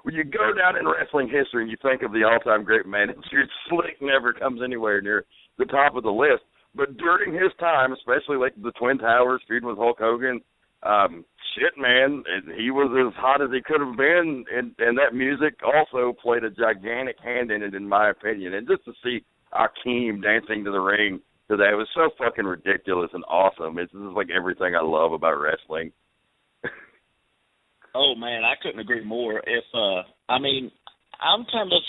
go down in wrestling history and you think of the all-time great managers, Slick never comes anywhere near the top of the list. But during his time, especially like the Twin Towers feuding with Hulk Hogan, shit, man, he was as hot as he could have been, and that music also played a gigantic hand in it, in my opinion. And just to see Akeem dancing to the ring today was so fucking ridiculous and awesome. This is like everything I love about wrestling. Oh, man, I couldn't agree more. If I mean, I'm kind of,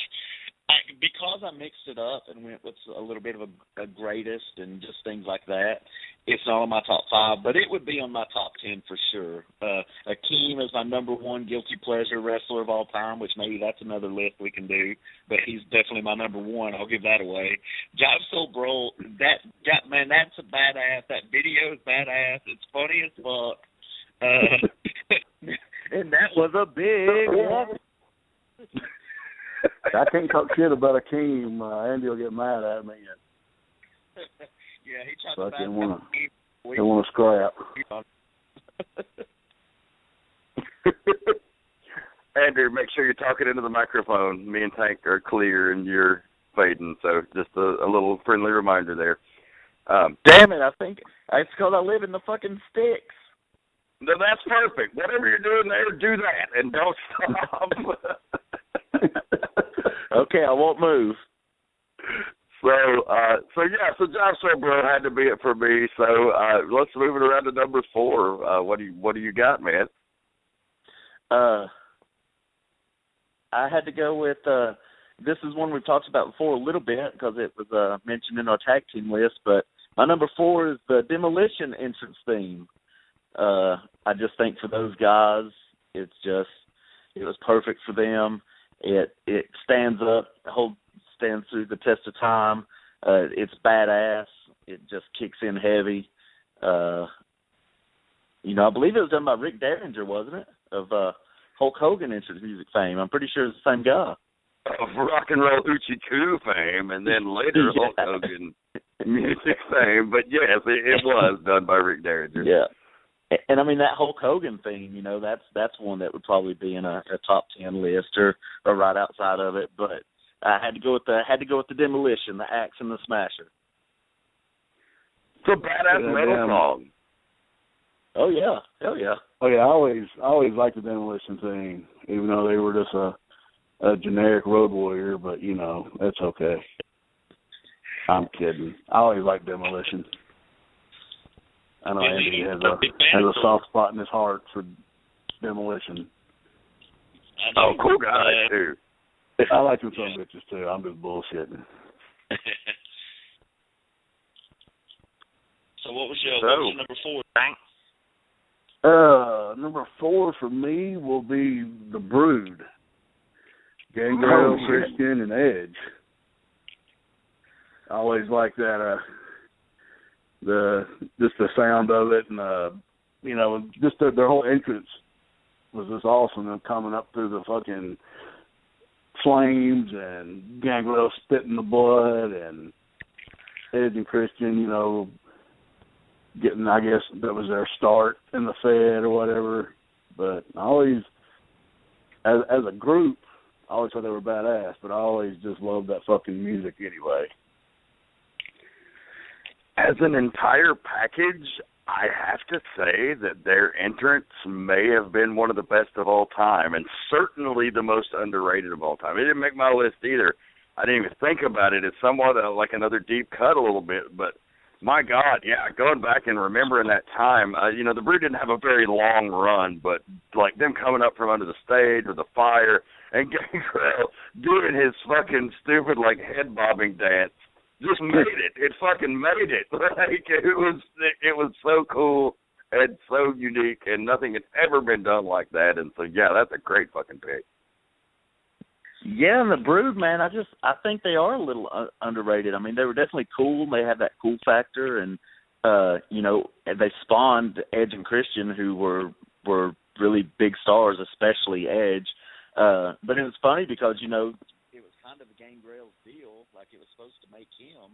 because I mixed it up and went with a little bit of a greatest and just things like that, it's not on my top 5, but it would be on my top 10 for sure. Akeem is my number 1 guilty pleasure wrestler of all time, which maybe that's another list we can do, but he's definitely my number 1. I'll give that away. Jive Soul Bro, man, that's a badass. That video is badass. It's funny as fuck. And that was a big one. I can't talk shit about Akeem. Andy will get mad at me. Yeah, he tried So to I didn't want to scrap. Andrew, make sure you're talking into the microphone. Me and Tank are clear and you're fading, so just a little friendly reminder there. Damn it, I think it's because I live in the fucking sticks. No, that's perfect. Whatever you're doing there, do that, and don't stop. Okay, I won't move. So Jive Soul Bro had to be it for me. So let's move it around to number 4. What do you got, man? I had to go with this is one we've talked about before a little bit because it was mentioned in our tag team list. But my number 4 is the Demolition entrance theme. I just think for those guys, it was perfect for them. It stands up, stands through the test of time. It's badass. It just kicks in heavy. I believe it was done by Rick Derringer, wasn't it? Of Hulk Hogan entrance music fame. I'm pretty sure it's the same guy. Of Rock and Roll Hoochie Coo fame, and then later Hulk Hogan music fame. But yes, it was done by Rick Derringer. Yeah. And I mean that Hulk Hogan thing, that's one that would probably be in a top 10 list or right outside of it. But I had to go with the Demolition, the Axe and the Smasher. It's a badass metal song. Oh yeah, hell yeah. Oh yeah, I always liked the Demolition thing, even though they were just a generic Road Warrior. But that's okay. I'm kidding. I always liked Demolition. I know Andy has a soft spot in his heart for Demolition. Oh, cool guy too. I like them some bitches too. I'm just bullshitting. So what was your number 4? Thanks. Number 4 for me will be the Brood. Gangrel, Christian, and Edge. I always like that. The sound of it, and just their whole entrance was just awesome. Them coming up through the fucking flames and Gangrel spitting the blood, and Edge and Christian, getting, I guess that was their start in the Fed or whatever. But I always as a group, I always thought they were badass, but I always just loved that fucking music anyway. As an entire package, I have to say that their entrance may have been one of the best of all time, and certainly the most underrated of all time. It didn't make my list either. I didn't even think about it. It's somewhat like another deep cut a little bit, but my God, yeah, going back and remembering that time, the Brew didn't have a very long run, but like them coming up from under the stage with the fire and Gangrel doing his fucking stupid like head bobbing dance just made it. It fucking made it. Like it was so cool and so unique, and nothing had ever been done like that. And so yeah, that's a great fucking pick. Yeah, and the Brood, man, I think they are a little underrated. I mean, they were definitely cool. They had that cool factor, and they spawned Edge and Christian, who were really big stars, especially Edge. But it was funny because it was kind of Gangrel's deal, like it was supposed to make him,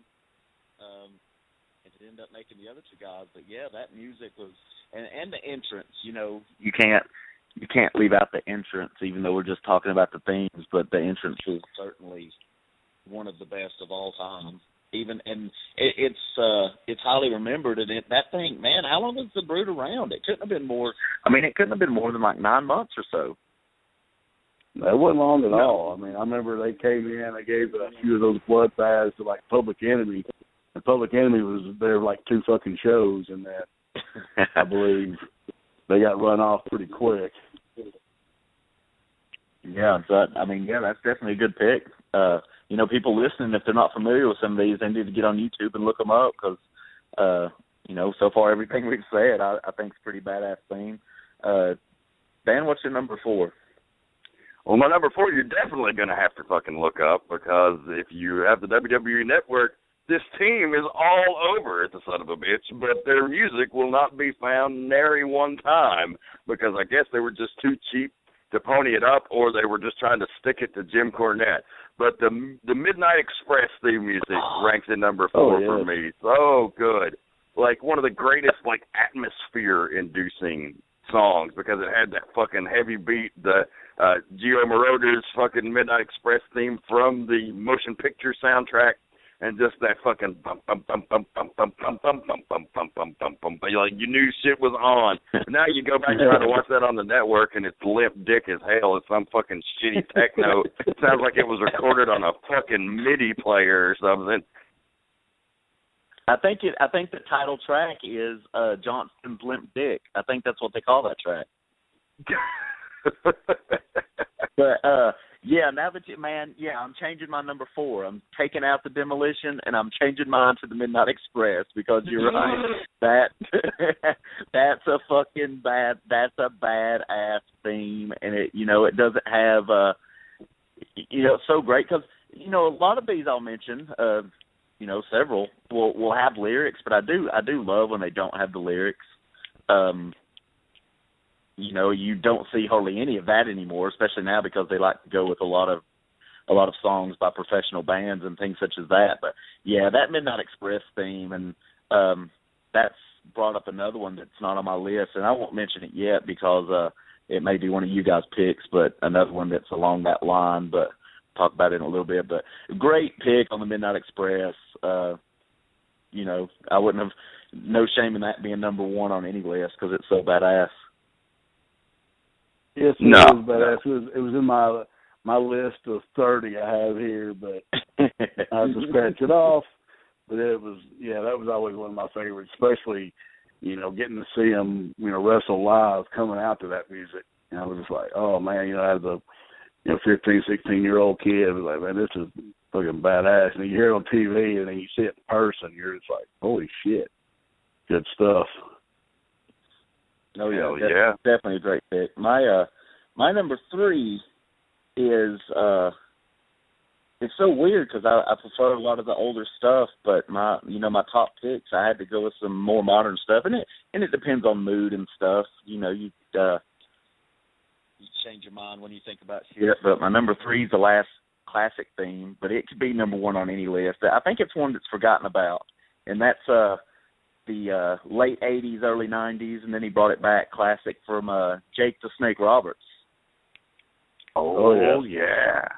and it ended up making the other two guys. But yeah, that music was, and the entrance. You can't leave out the entrance, even though we're just talking about the themes. But the entrance is certainly one of the best of all time. It's highly remembered. And that thing, man, how long was the Brood around? It couldn't have been more. I mean, it couldn't have been more than like 9 months or so. It wasn't long at all. I mean, I remember they came in, they gave a few of those blood baths to like Public Enemy, and Public Enemy was there like 2 fucking shows, and that I believe they got run off pretty quick. Yeah, but I mean, yeah, that's definitely a good pick. People listening, if they're not familiar with some of these, they need to get on YouTube and look them up because, so far everything we've said, I think is pretty badass theme. Dan, what's your number 4? Well, my number 4, you're definitely going to have to fucking look up because if you have the WWE Network, this team is all over it, the son of a bitch, but their music will not be found nary one time because I guess they were just too cheap to pony it up, or they were just trying to stick it to Jim Cornette. But the Midnight Express theme music ranks in number 4 for me. So good. Like one of the greatest like atmosphere-inducing songs because it had that fucking heavy beat, the Gio Moroder's fucking Midnight Express theme from the motion picture soundtrack. And just that fucking bum bum bum bum bum bum bum bum bum bum bum bum bum bum. Like you knew shit was on. Now you go back and try to watch that on the network, and it's limp dick as hell. It's some fucking shitty techno. It sounds like it was recorded on a fucking MIDI player or something. I think the title track is Johnston's Limp Dick. I think that's what they call that track. But yeah, now that I'm changing my number 4. I'm taking out the Demolition and I'm changing mine to the Midnight Express because you're right. That's a fucking badass theme, and it doesn't have it's so great because a lot of these I'll mention several will have lyrics, but I do love when they don't have the lyrics. You don't see hardly any of that anymore, especially now because they like to go with a lot of songs by professional bands and things such as that. But yeah, that Midnight Express theme, and that's brought up another one that's not on my list, and I won't mention it yet because it may be one of you guys' picks, but another one that's along that line. But talk about it in a little bit. But great pick on the Midnight Express. I wouldn't have no shame in that being number 1 on any list because it's so badass. Yes, it was badass. It was in my list of 30 I have here, but I had to scratch it off. But that was always one of my favorites, especially, getting to see them, wrestle live coming out to that music. And I was just like, oh man, as a 15, 16-year-old kid, I was like, man, this is fucking badass. And you hear it on TV and then you see it in person, you're just like, holy shit, good stuff. Oh yeah, definitely a great pick. My number 3 is it's so weird because I prefer a lot of the older stuff, but my top picks I had to go with some more modern stuff, and it depends on mood and stuff. You change your mind when you think about shit. But my number 3 is the last classic theme, but it could be number 1 on any list. I think it's one that's forgotten about, and that's the late 80s, early 90s, and then he brought it back, classic from Jake the Snake Roberts. Oh yeah.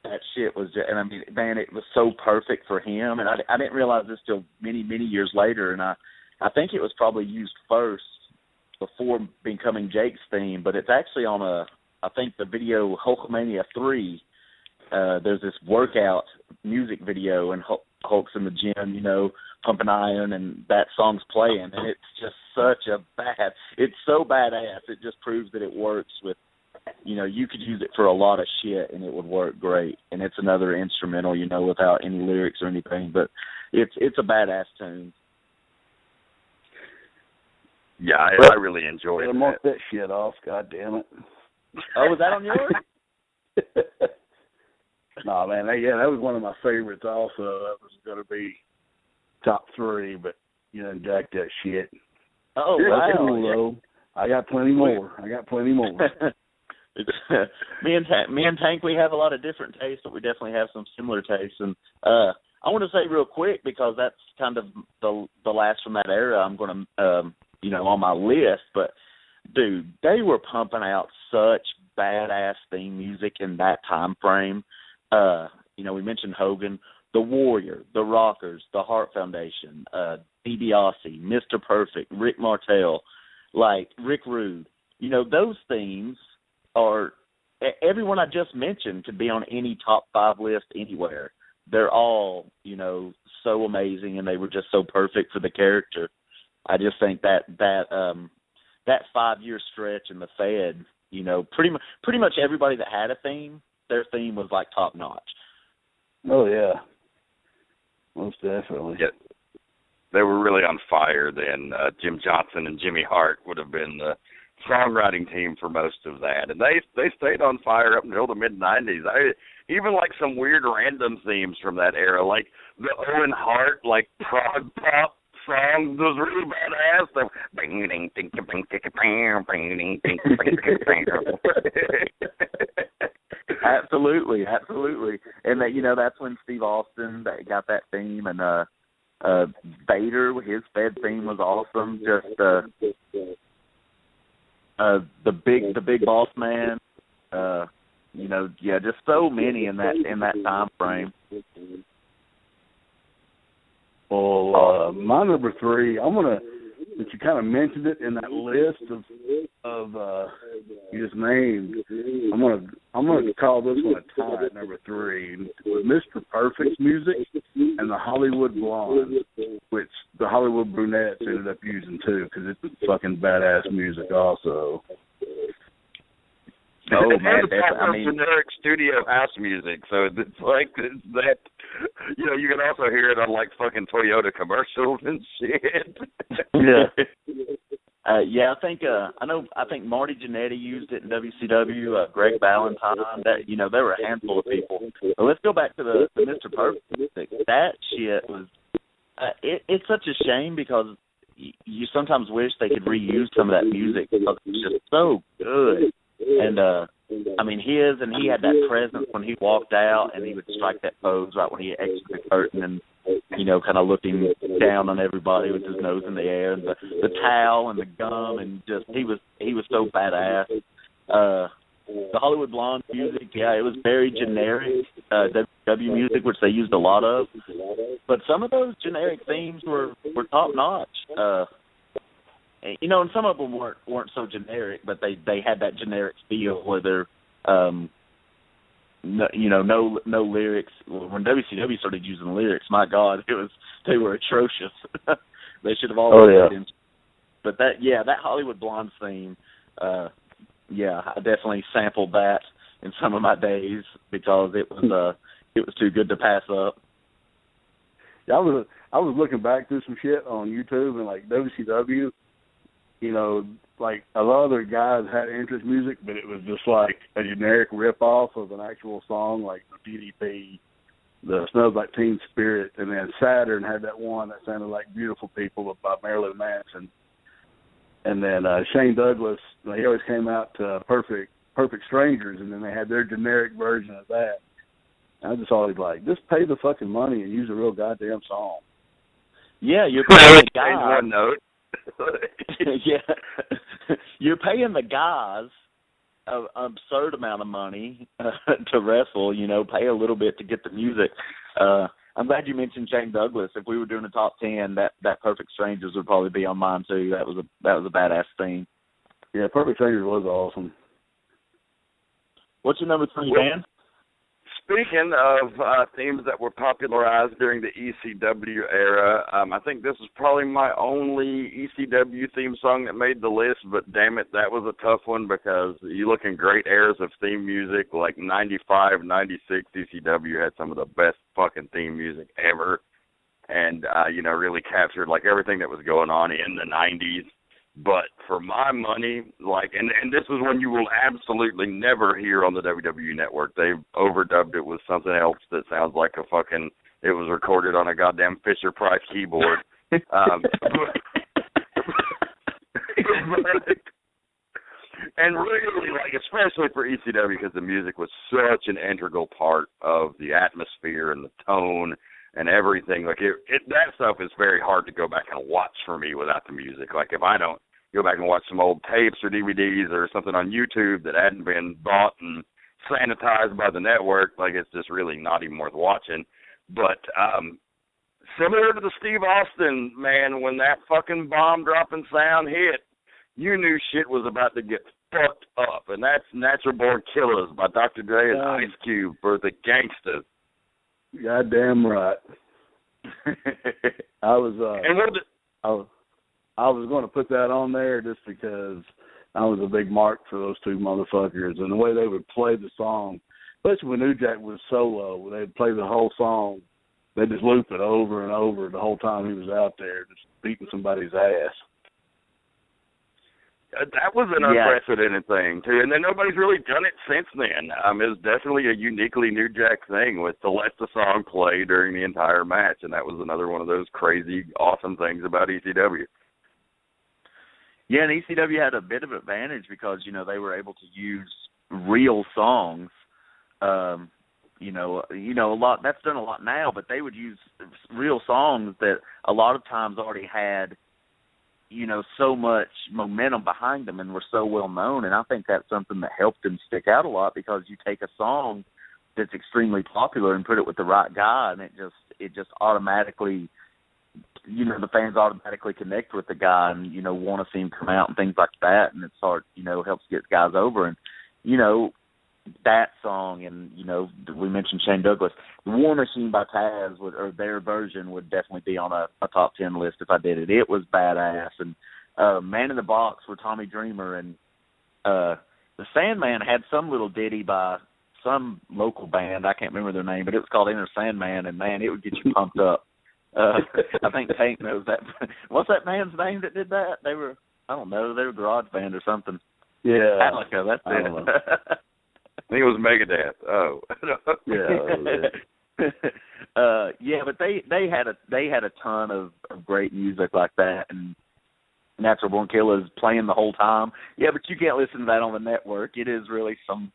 That shit was, and I mean, man, it was so perfect for him. And I didn't realize this till many, many years later. And I think it was probably used first before becoming Jake's theme. But it's actually on I think the video Hulkamania 3. There's this workout music video, and Hulk's in the gym, you know, pumping iron, and that song's playing. And it's just it's so badass. It just proves that it works with, you know, you could use it for a lot of shit and it would work great. And it's another instrumental, you know, without any lyrics or anything, but it's a badass tune. Yeah, I really enjoyed it. Mark that shit off, god damn it. Oh, was that on yours? No, man, that was one of my favorites also. That was going to be top 3, but you know, jack that shit. Oh, wow. wow. Cool, though. I got plenty more. Me and Tank, we have a lot of different tastes, but we definitely have some similar tastes. And I want to say real quick, because that's kind of the last from that era I'm going to, you know, on my list. But, dude, they were pumping out such badass theme music in that time frame. You know, we mentioned Hogan, The Warrior, The Rockers, The Hart Foundation, DiBiase, Mr. Perfect, Rick Martel, like Rick Rude. You know, those themes are, everyone I just mentioned could be on any top 5 list anywhere. They're all, you know, so amazing, and they were just so perfect for the character. I just think that 5-year stretch in the Fed, you know, pretty much everybody that had a theme, their theme was like top notch. Oh yeah, most definitely. Yeah. They were really on fire then. Jim Johnson and Jimmy Hart would have been the songwriting team for most of that, and they stayed on fire up until the mid-90s. Even like some weird random themes from that era, like the Owen Hart like prog pop song was really badass. Absolutely. And that, you know, that's when Steve Austin got that theme, and Vader, his Fed theme was awesome. Just the big boss man. You know, yeah, just so many in that time frame. Well, my number 3, I'm gonna, since you kind of mentioned it in that list of you just named, I'm gonna call this one a tie at number 3 with Mr. Perfect's music and the Hollywood Blondes, which the Hollywood Brunettes ended up using too, because it's fucking badass music also. Oh man, I mean, generic studio house music, so it's like that. You know, you can also hear it on like fucking Toyota commercials and shit. Yeah. Yeah, I think Marty Jannetty used it in WCW. Greg Valentine. That, you know, there were a handful of people. But let's go back to the Mr. Perfect music. That shit was. It's such a shame, because you sometimes wish they could reuse some of that music, because it's just so good. And I mean, he had that presence when he walked out, and he would strike that pose right when he exited the curtain, and, you know, kind of looking down on everybody with his nose in the air, and the towel and the gum, and just he was so badass. The Hollywood Blonde music, yeah, it was very generic WW music, which they used a lot of, but some of those generic themes were top notch. You know, and some of them weren't so generic, but they had that generic feel where they're, no lyrics. When WCW started using lyrics, my God, they were atrocious. They should have always played in. But that Hollywood Blondes theme, I definitely sampled that in some of my days, because it was too good to pass up. Yeah, I was looking back through some shit on YouTube, and like WCW. You know, like a lot of their guys had interest music, but it was just like a generic rip-off of an actual song, like the DDP, the Smells Like Teen Spirit, and then Saturn had that one that sounded like Beautiful People by Marilyn Manson. And then Shane Douglas, he always came out to Perfect Strangers, and then they had their generic version of that. And I just always like, just pay the fucking money and use a real goddamn song. Yeah, you're paying the guys. Change one note. Yeah, you're paying the guys an absurd amount of money to wrestle, pay a little bit to get the music. I'm glad you mentioned Shane Douglas. If we were doing a top 10, that Perfect Strangers would probably be on mine too. That was a badass theme. Yeah, Perfect Strangers was awesome. What's your number 3, Dan? Speaking of themes that were popularized during the ECW era, I think this is probably my only ECW theme song that made the list, but damn it, that was a tough one because you look in great eras of theme music, like 95, 96, ECW had some of the best fucking theme music ever, and, really captured, like, everything that was going on in the 90s. But for my money, and this is one you will absolutely never hear on the WWE Network. They've overdubbed it with something else that sounds like it was recorded on a goddamn Fisher-Price keyboard. And really, especially for ECW, because the music was such an integral part of the atmosphere and the tone and everything. That stuff is very hard to go back and watch for me without the music. Like, if I don't go back and watch some old tapes or DVDs or something on YouTube that hadn't been bought and sanitized by the network, it's just really not even worth watching. But similar to the Steve Austin, man, when that fucking bomb-dropping sound hit, you knew shit was about to get fucked up. And that's Natural Born Killers by Dr. Dre and Ice Cube for the Gangsters. Goddamn right. I was going to put that on there just because I was a big mark for those two motherfuckers, and the way they would play the song, especially when New Jack was solo, when they'd play the whole song, they'd just loop it over and over the whole time he was out there, just beating somebody's ass. That was an unprecedented thing, too, and then nobody's really done it since then. It was definitely a uniquely New Jack thing to let the song play during the entire match, and that was another one of those crazy, awesome things about ECW. Yeah, and ECW had a bit of advantage because, they were able to use real songs. A lot, that's done a lot now, but they would use real songs that a lot of times already had, so much momentum behind them and were so well known. And I think that's something that helped them stick out a lot, because you take a song that's extremely popular and put it with the right guy, and it just automatically, the fans automatically connect with the guy and, want to see him come out and things like that. And it's hard, helps get guys over. And, that song, and, we mentioned Shane Douglas, the War Machine by Taz, or their version, would definitely be on a top 10 list if I did it. It was badass. And Man in the Box for Tommy Dreamer, and the Sandman had some little ditty by some local band. I can't remember their name, but it was called Inner Sandman, and, man, it would get you pumped up. I think Tank knows that. What's that band's name that did that? They were Garage Band or something. Yeah. Metallica, that's it. I think it was Megadeth. Oh. Yeah, but they had a ton of great music like that, and Natural Born Killers playing the whole time. Yeah, but you can't listen to that on the network. It is really some.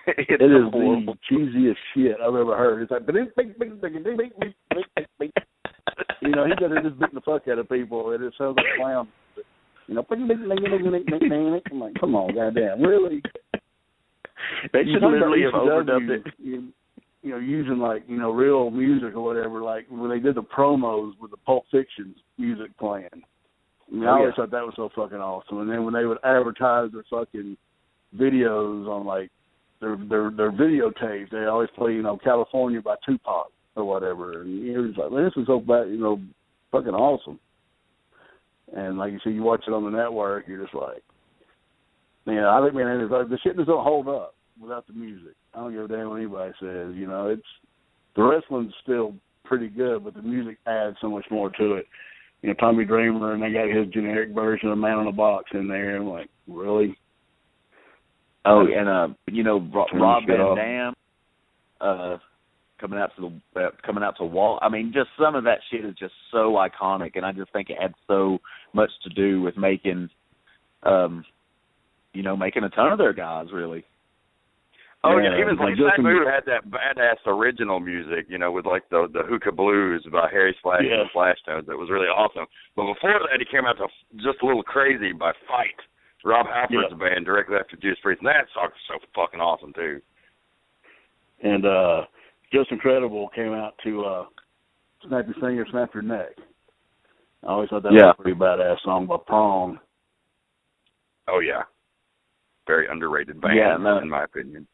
It is the cheesiest shit I've ever heard. It's like, he could have just beaten the fuck out of people, and it sounds like a clown. I'm like, come on, goddamn, really? They should literally have overdubbed it. Using real music or whatever, like when they did the promos with the Pulp Fiction music playing. I always thought that was so fucking awesome. And then when they would advertise their fucking videos on their videotapes, they always play California by Tupac or whatever, and you're just like, man, this is so bad, fucking awesome. And like you see, you watch it on the network, you're just like, I think, man, the shit just don't hold up without the music. I don't give a damn what anybody says. It's the wrestling's still pretty good, but the music adds so much more to it. Tommy Dreamer, and they got his generic version of Man on the Box in there. I'm like, really? Oh, and Rob Van Dam coming out to Walt. I mean, just some of that shit is just so iconic, and I just think it had so much to do with making a ton of their guys, really. Oh, yeah, even Sabu had that badass original music, with the Hookah Blues by Harry Slash and the Flashtones. That was really awesome. But before that, he came out to Just a Little Crazy by Fight, Rob Halford's band directly after Judas Priest, and that song's so fucking awesome too. And Just Incredible came out to Snap Your Finger, Snap Your Neck. I always thought that was a pretty badass song by Prong. Oh yeah, very underrated band in my opinion.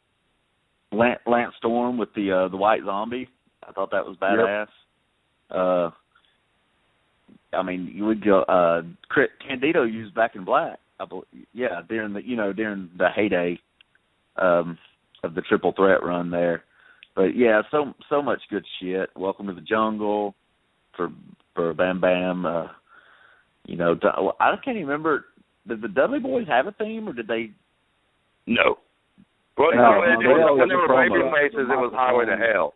Lance Storm with the White Zombie. I thought that was badass. Yep. I mean, you would go. Candido used Back in Black. I believe, during the heyday of the Triple Threat run there. But yeah, so much good shit. Welcome to the Jungle for Bam Bam. I can't even remember. Did the Dudley Boys have a theme, or did they? No. Well, when they were baby faces, it was Highway to Hell.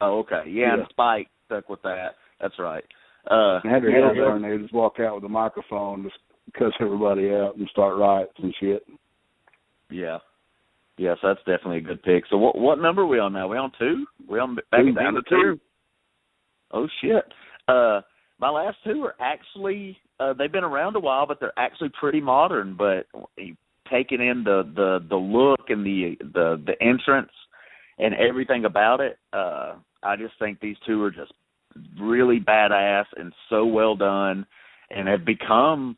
Oh, okay. Yeah, and Spike stuck with that. That's right. They had their heads on, they just walk out with a microphone, just cuss everybody out and start riots and shit. Yeah. Yes, that's definitely a good pick. So what number are we on now? We on 2? We on back down to 2. Oh shit. My last 2 are actually they've been around a while, but they're actually pretty modern. But taking in the look and the entrance and everything about it, I just think these 2 are just really badass and so well done, and have become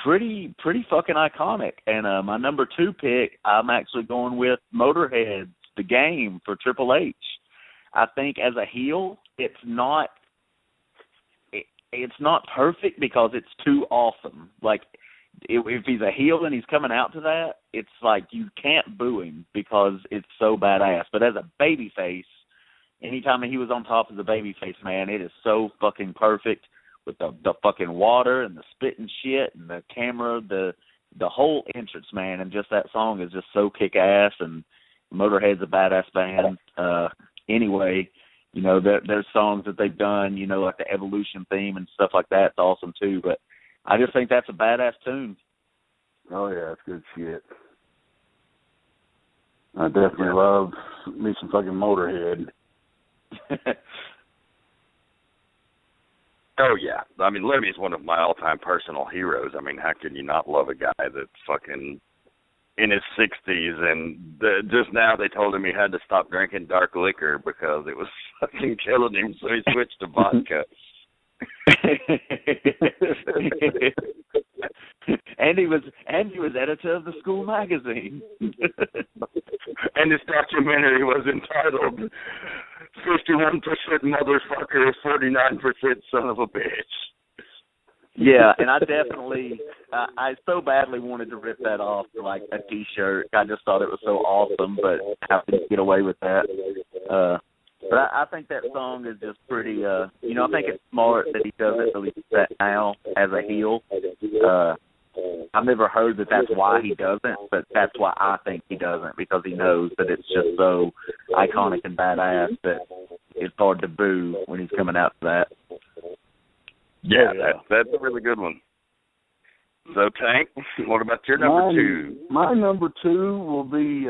pretty fucking iconic. And my number 2 pick, I'm actually going with Motorhead, The Game, for Triple H. I think as a heel, it's not perfect because it's too awesome. Like, if he's a heel and he's coming out to that, it's like you can't boo him because it's so badass. But as a babyface, anytime he was on top as a babyface, man, it is so fucking perfect with the fucking water and the spitting shit and the camera, the whole entrance, man. And just that song is just so kick-ass, and Motorhead's a badass band. Anyway, there's songs that they've done, like the Evolution theme and stuff like that. It's awesome too. But I just think that's a badass tune. Oh, yeah, it's good shit. I definitely love me some fucking Motorhead. Oh, yeah. I mean, Lemmy's one of my all-time personal heroes. I mean, how can you not love a guy that's fucking in his 60s, and just now they told him he had to stop drinking dark liquor because it was fucking killing him, so he switched to vodka. and he was editor of the school magazine. And his documentary was entitled 51% motherfucker, 49% son of a bitch. Yeah, and I definitely, I so badly wanted to rip that off for like a T-shirt. I just thought it was so awesome, but I couldn't get away with that. But I think that song is just pretty, I think it's smart that he doesn't release that now as a heel. I've never heard that that's why he doesn't, but that's why I think he doesn't, because he knows that it's just so iconic and badass that it's hard to boo when he's coming out to that. Yeah, that's a really good one. So, Tank, what about your number 2? My number 2 will be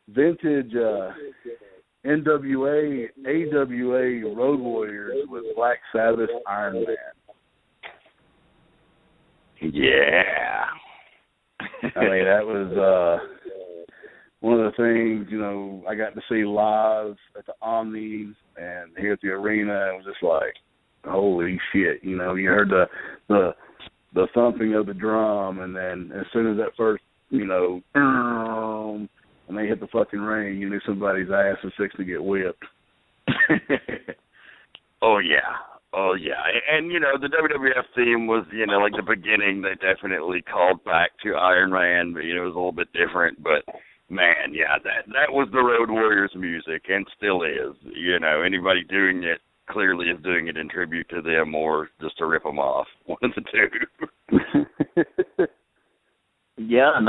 vintage NWA, AWA Road Warriors with Black Sabbath, Iron Man. Yeah. I mean, that was one of the things, I got to see live at the Omni and here at the arena. It was just like, holy shit, you heard the thumping of the drum, and then as soon as that first, and they hit the fucking ring, you knew somebody's ass was fixed to get whipped. Oh, yeah. And, the WWF theme was, like the beginning, they definitely called back to Iron Man, but, it was a little bit different. But, man, yeah, that was the Road Warriors music, and still is. Anybody doing it clearly is doing it in tribute to them or just to rip them off. One of the two. Yeah,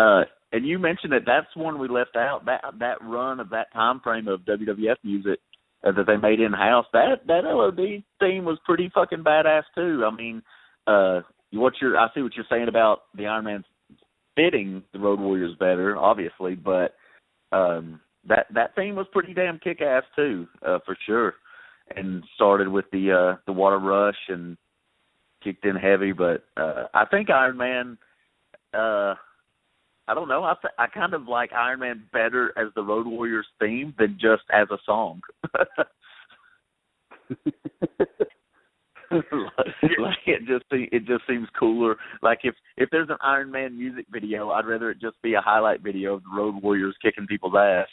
and you mentioned that's one we left out, that run of that time frame of WWF music that they made in-house. That LOD theme was pretty fucking badass, too. I mean, I see what you're saying about the Iron Man fitting the Road Warriors better, obviously, but that theme was pretty damn kick-ass, too, for sure. And started with the Water Rush and kicked in heavy, but I think Iron Man I don't know. I kind of like Iron Man better as the Road Warriors theme than just as a song. Like it just seems cooler. Like if there's an Iron Man music video, I'd rather it just be a highlight video of the Road Warriors kicking people's ass.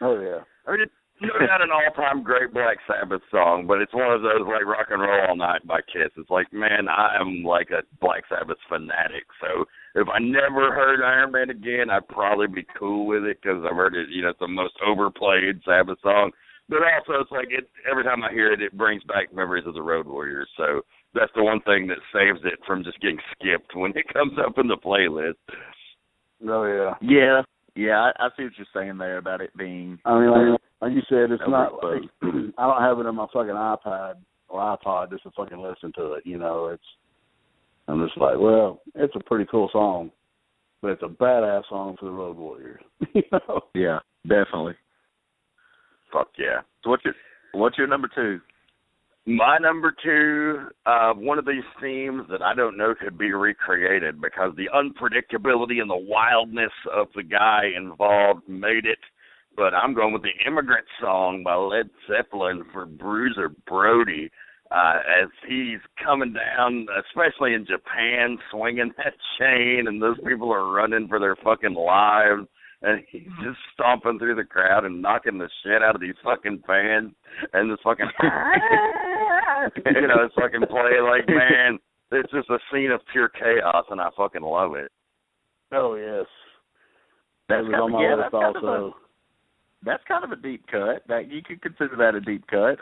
Oh yeah. I mean, it's not an all-time great Black Sabbath song, but it's one of those like Rock and Roll All Night by Kiss. It's like, man, I am like a Black Sabbath fanatic. So if I never heard Iron Man again, I'd probably be cool with it because I've heard it. You know, it's the most overplayed Sabbath song. But also, it's like every time I hear it, it brings back memories of the Road Warriors. So that's the one thing that saves it from just getting skipped when it comes up in the playlist. Oh yeah. Yeah, I see what you're saying there about it being. I mean, like you said, it's not like I don't have it on my fucking iPad or iPod just to fucking listen to it. You know, I'm just like, well, it's a pretty cool song, but it's a badass song for the Road Warriors. You know? Yeah, definitely. Fuck yeah. So what's your number 2? My number 2, one of these themes that I don't know could be recreated because the unpredictability and the wildness of the guy involved made it. But I'm going with the Immigrant Song by Led Zeppelin for Bruiser Brody as he's coming down, especially in Japan, swinging that chain, and those people are running for their fucking lives. And he's just stomping through the crowd and knocking the shit out of these fucking fans. And this fucking, it's fucking play like, man, it's just a scene of pure chaos, and I fucking love it. Oh, yes. That was on my list also. That's kind of a deep cut. That you could consider that a deep cut.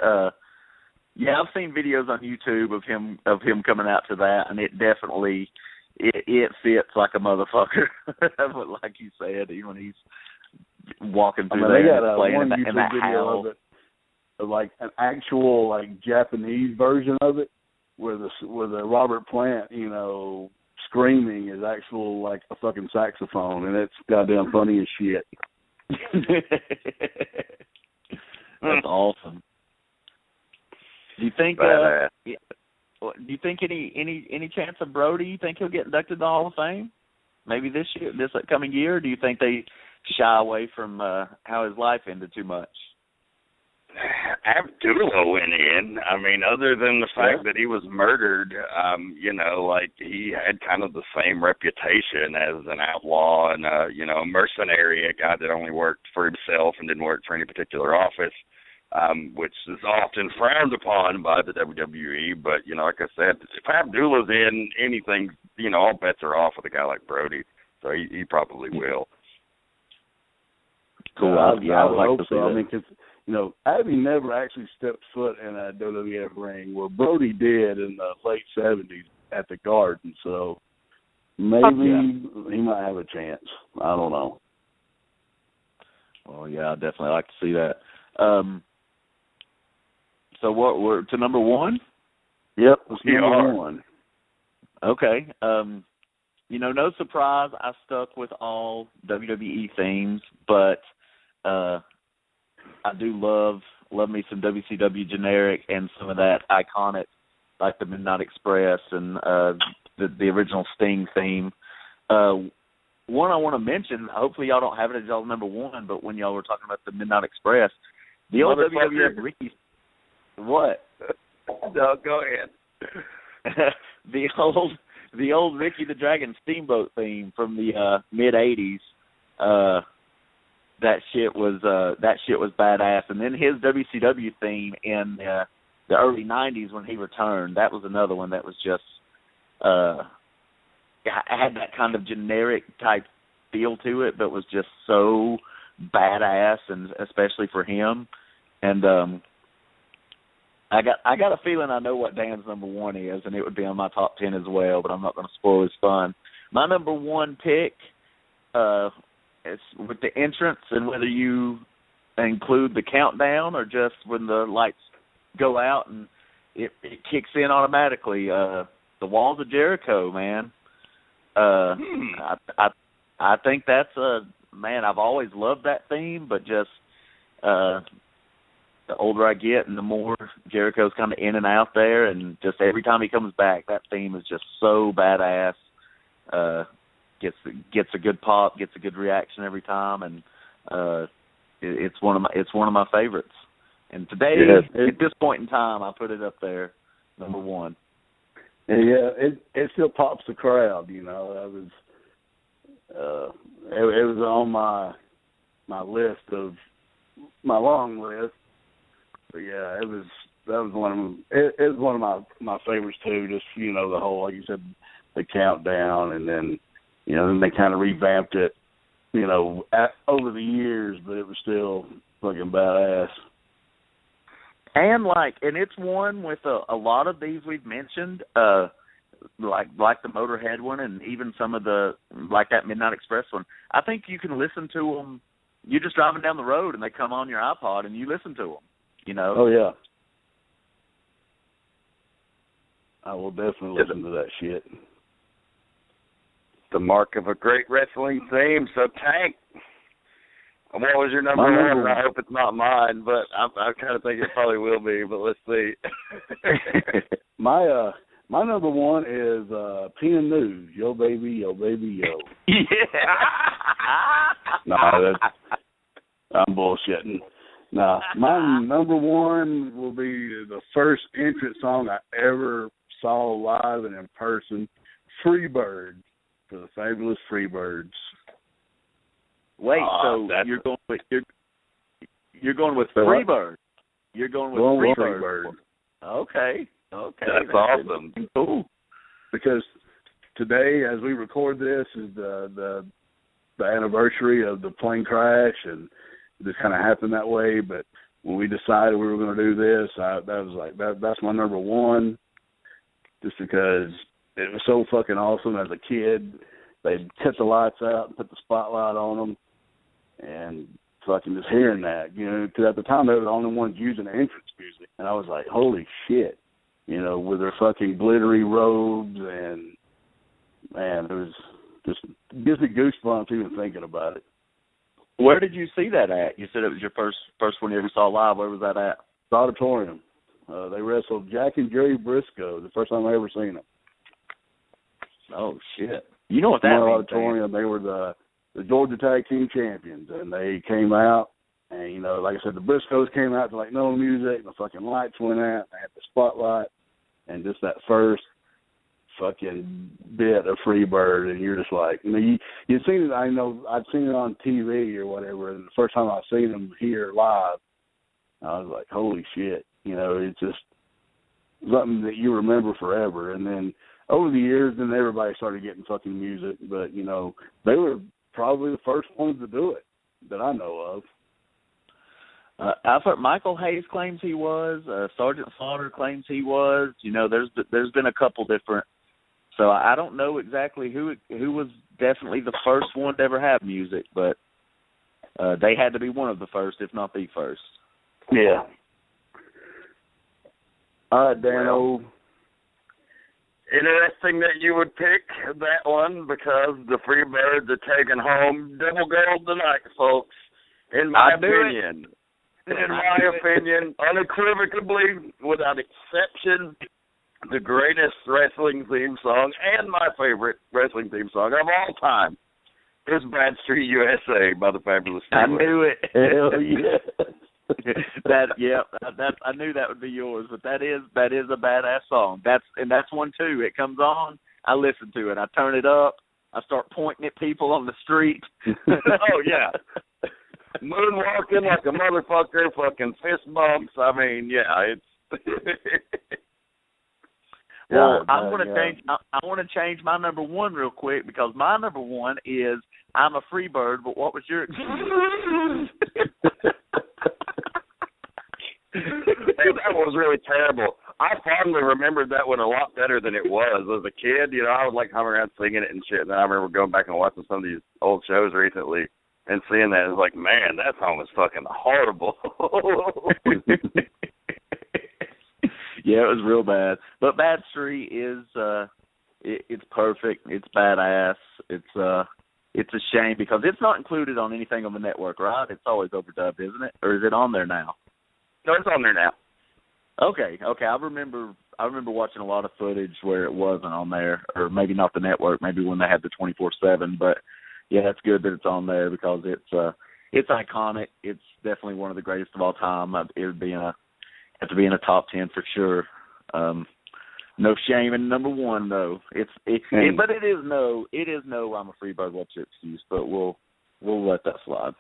Yeah, I've seen videos on YouTube of him coming out to that, and it definitely it fits like a motherfucker. Like you said, when he's walking through they there got playing one in YouTube that video howl. of it, of like an actual like Japanese version of it, where the Robert Plant, screaming is actual like a fucking saxophone, and it's goddamn funny as shit. That's awesome. Do you think? Do you think any chance of Brody? You think he'll get inducted to the Hall of Fame? Maybe this upcoming year? Or do you think they shy away from how his life ended too much? Abdullah went in. I mean, other than the fact that he was murdered, he had kind of the same reputation as an outlaw and a mercenary, a guy that only worked for himself and didn't work for any particular office, which is often frowned upon by the WWE. But, like I said, if Abdullah's in anything, all bets are off with a guy like Brody. So he probably will. Cool. I would like to see that. I mean, because, Abby never actually stepped foot in a WWF ring, where Brody did in the late 70s at the Garden. So maybe he might have a chance. I don't know. Well, yeah, I'd definitely like to see that. So we're to number 1? Yep, it's number 1. Okay. No surprise, I stuck with all WWE themes, but I do love me some WCW generic and some of that iconic, like the Midnight Express and the original Sting theme. One I want to mention, hopefully y'all don't have it as y'all number 1, but when y'all were talking about the Midnight Express, the old WWF Ricky... What? No, go ahead. the old Ricky the Dragon Steamboat theme from the mid '80s. That shit was badass. And then his WCW theme in the early '90s when he returned, that was another one that was just had that kind of generic type feel to it, but was just so badass, and especially for him. And I got a feeling I know what Dan's number 1 is, and it would be on my top 10 as well, but I'm not going to spoil his fun. My number 1 pick is with the entrance, and whether you include the countdown or just when the lights go out and it kicks in automatically. The Walls of Jericho, man. I think that's I've always loved that theme, but just the older I get and the more Jericho's kind of in and out there, and just every time he comes back, that theme is just so badass. gets a good pop, gets a good reaction every time, and it's one of my favorites. And today, at this point in time, I put it up there, number one. Yeah, it still pops the crowd. You know, it was on my list of my long list. But yeah, that was one of them. It was one of my favorites too. Just, you know, the whole, like you said, the countdown, and then, you know, then they kind of revamped it, you know, over the years, but it was still fucking badass. And it's one with a lot of these we've mentioned, like the Motorhead one, and even some of the, like that Midnight Express one. I think you can listen to them. You're just driving down the road and they come on your iPod and you listen to them. You know? Oh yeah. I will definitely listen to that shit. The mark of a great wrestling theme. So, Tank, what was your number one? I hope it's not mine, but I kind of think it probably will be, but let's see. My number one is Pen News, Yo Baby, Yo. Yeah. No, I'm bullshitting. No, my number one will be the first entrance song I ever saw live and in person, Freebird, for the Fabulous Freebirds. Wait, so you're going with Freebird? You're going with Freebird? Okay. That's awesome. Cool. Because today, as we record this, is the anniversary of the plane crash, and it just kind of happened that way. But when we decided we were going to do this, that's my number one, just because it was so fucking awesome. As a kid, they'd cut the lights out and put the spotlight on them, and fucking just hearing that, you know, because at the time they were the only ones using the entrance music, and I was like, holy shit, you know, with their fucking glittery robes, and man, it was just gives me goosebumps even thinking about it. Where did you see that at? You said it was your first one you ever saw live. Where was that at? The Auditorium. They wrestled Jack and Jerry Briscoe, the first time I ever seen them. Oh shit! You know what that means? Auditorium. They were the Georgia Tag Team Champions, and they came out, and, you know, like I said, the Briscoes came out to like no music, and the fucking lights went out, and they had the spotlight, and just that first fucking bit of Freebird, and you're just like, you know, you've seen it. I know I'd seen it on TV or whatever, and the first time I seen them here live, I was like, holy shit, you know, it's just something that you remember forever. And then over the years, then everybody started getting fucking music, but, you know, they were probably the first ones to do it that I know of. I've heard Michael Hayes claims he was. Sergeant Slaughter claims he was. You know, there's been a couple different. So I don't know exactly who was definitely the first one to ever have music, but they had to be one of the first, if not the first. Yeah. All right, Dano. Interesting that you would pick that one, because the Freebirds are taking home double gold tonight, folks. In my opinion, unequivocally, without exception, the greatest wrestling theme song and my favorite wrestling theme song of all time is Bad Street USA by the Fabulous Freebirds. I knew it. Hell yeah. I knew that would be yours, but that is a badass song. That's one too. It comes on, I listen to it, I turn it up, I start pointing at people on the street. Oh yeah, moonwalking like a motherfucker, fucking fist bumps. I mean, yeah, it's. Well, I want to change my number one real quick, because my number one is I'm a Freebird. But what was your? That was really terrible. I fondly remembered that one a lot better than it was as a kid. You know, I was like coming around singing it and shit. And I remember going back and watching some of these old shows recently and seeing that. It was like, man, that song was fucking horrible. Yeah, it was real bad. But Bad Street is it's perfect. It's badass. It's a shame because it's not included on anything on the network, right? It's always overdubbed, isn't it? Or is it on there now? No, it's on there now. Okay. I I remember watching a lot of footage where it wasn't on there, or maybe not the network, maybe when they had the 24/7. But yeah, it's good that it's on there because it's iconic. It's definitely one of the greatest of all time. It would be have to be in a top 10 for sure. No shame in number one though. But it is no I'm a free bird. What's your excuse? But we'll let that slide.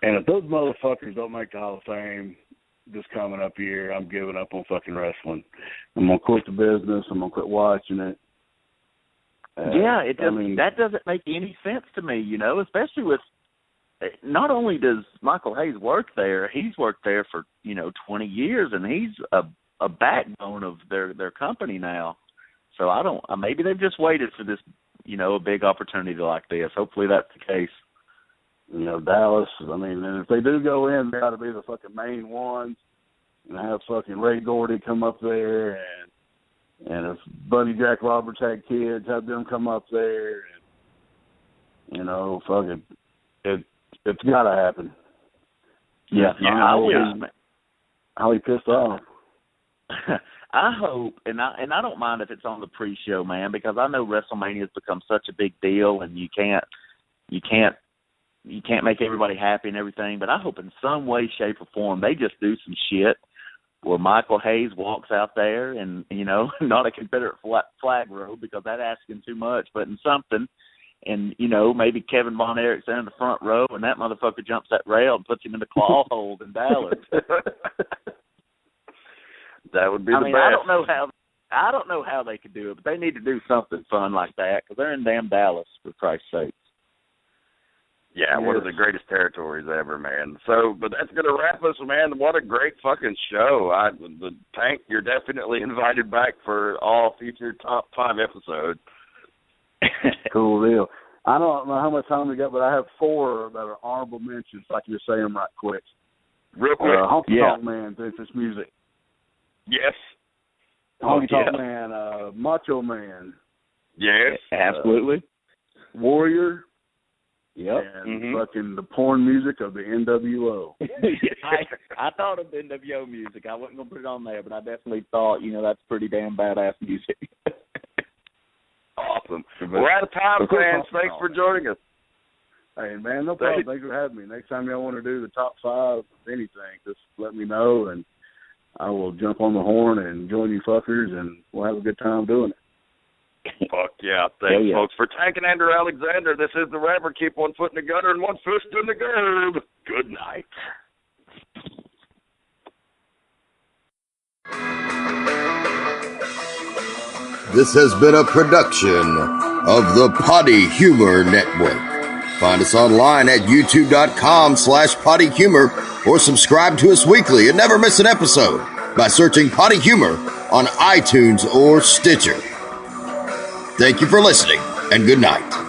And if those motherfuckers don't make the Hall of Fame this coming up year, I'm giving up on fucking wrestling. I'm gonna quit the business. I'm gonna quit watching it. That doesn't make any sense to me. You know, especially with not only does Michael Hayes work there, he's worked there for 20 years, and he's a backbone of their company now. So maybe they've just waited for this, a big opportunity like this. Hopefully that's the case. Dallas, and if they do go in, they ought to be the fucking main ones, and have fucking Ray Gordy come up there, and if Buddy Jack Roberts had kids, have them come up there, and, fucking, it's gotta happen. Yeah, I'll be pissed off. I hope, and I don't mind if it's on the pre-show, man, because I know WrestleMania has become such a big deal, and you can't make everybody happy and everything. But I hope in some way, shape, or form they just do some shit where Michael Hayes walks out there and not a Confederate flag row because that's asking too much, but in something. And, maybe Kevin Von Erich's in the front row, and that motherfucker jumps that rail and puts him in the claw hold in Dallas. That would be the best. I don't know how they could do it, but they need to do something fun like that because they're in damn Dallas, for Christ's sake. Yeah, one of the greatest territories ever, man. So, but that's going to wrap us, man. What a great fucking show. The Tank, you're definitely invited back for all future top 5 episodes. Cool deal. I don't know how much time we got, but I have 4 that are honorable mentions, so I can just say them right quick. Real quick. Honky Tonk Man, Memphis Music. Yes. Honky Tonk Man, Macho Man. Yes. Absolutely. Warrior. Yep. And fucking the porn music of the NWO. I thought of NWO music. I wasn't going to put it on there, but I definitely thought, that's pretty damn badass music. Awesome. We're out of time, fans. Thanks for joining us. Hey, man, no problem. Thanks for having me. Next time y'all want to do the top 5 of anything, just let me know, and I will jump on the horn and join you fuckers, and we'll have a good time doing it. Fuck yeah. Thanks, folks. For Tank and Andrew Alexander, this is the Rapper. Keep one foot in the gutter and one fist in the curb. Good night. This has been a production of the Potty Humor Network. Find us online at youtube.com/Potty Humor or subscribe to us weekly and never miss an episode by searching Potty Humor on iTunes or Stitcher. Thank you for listening and good night.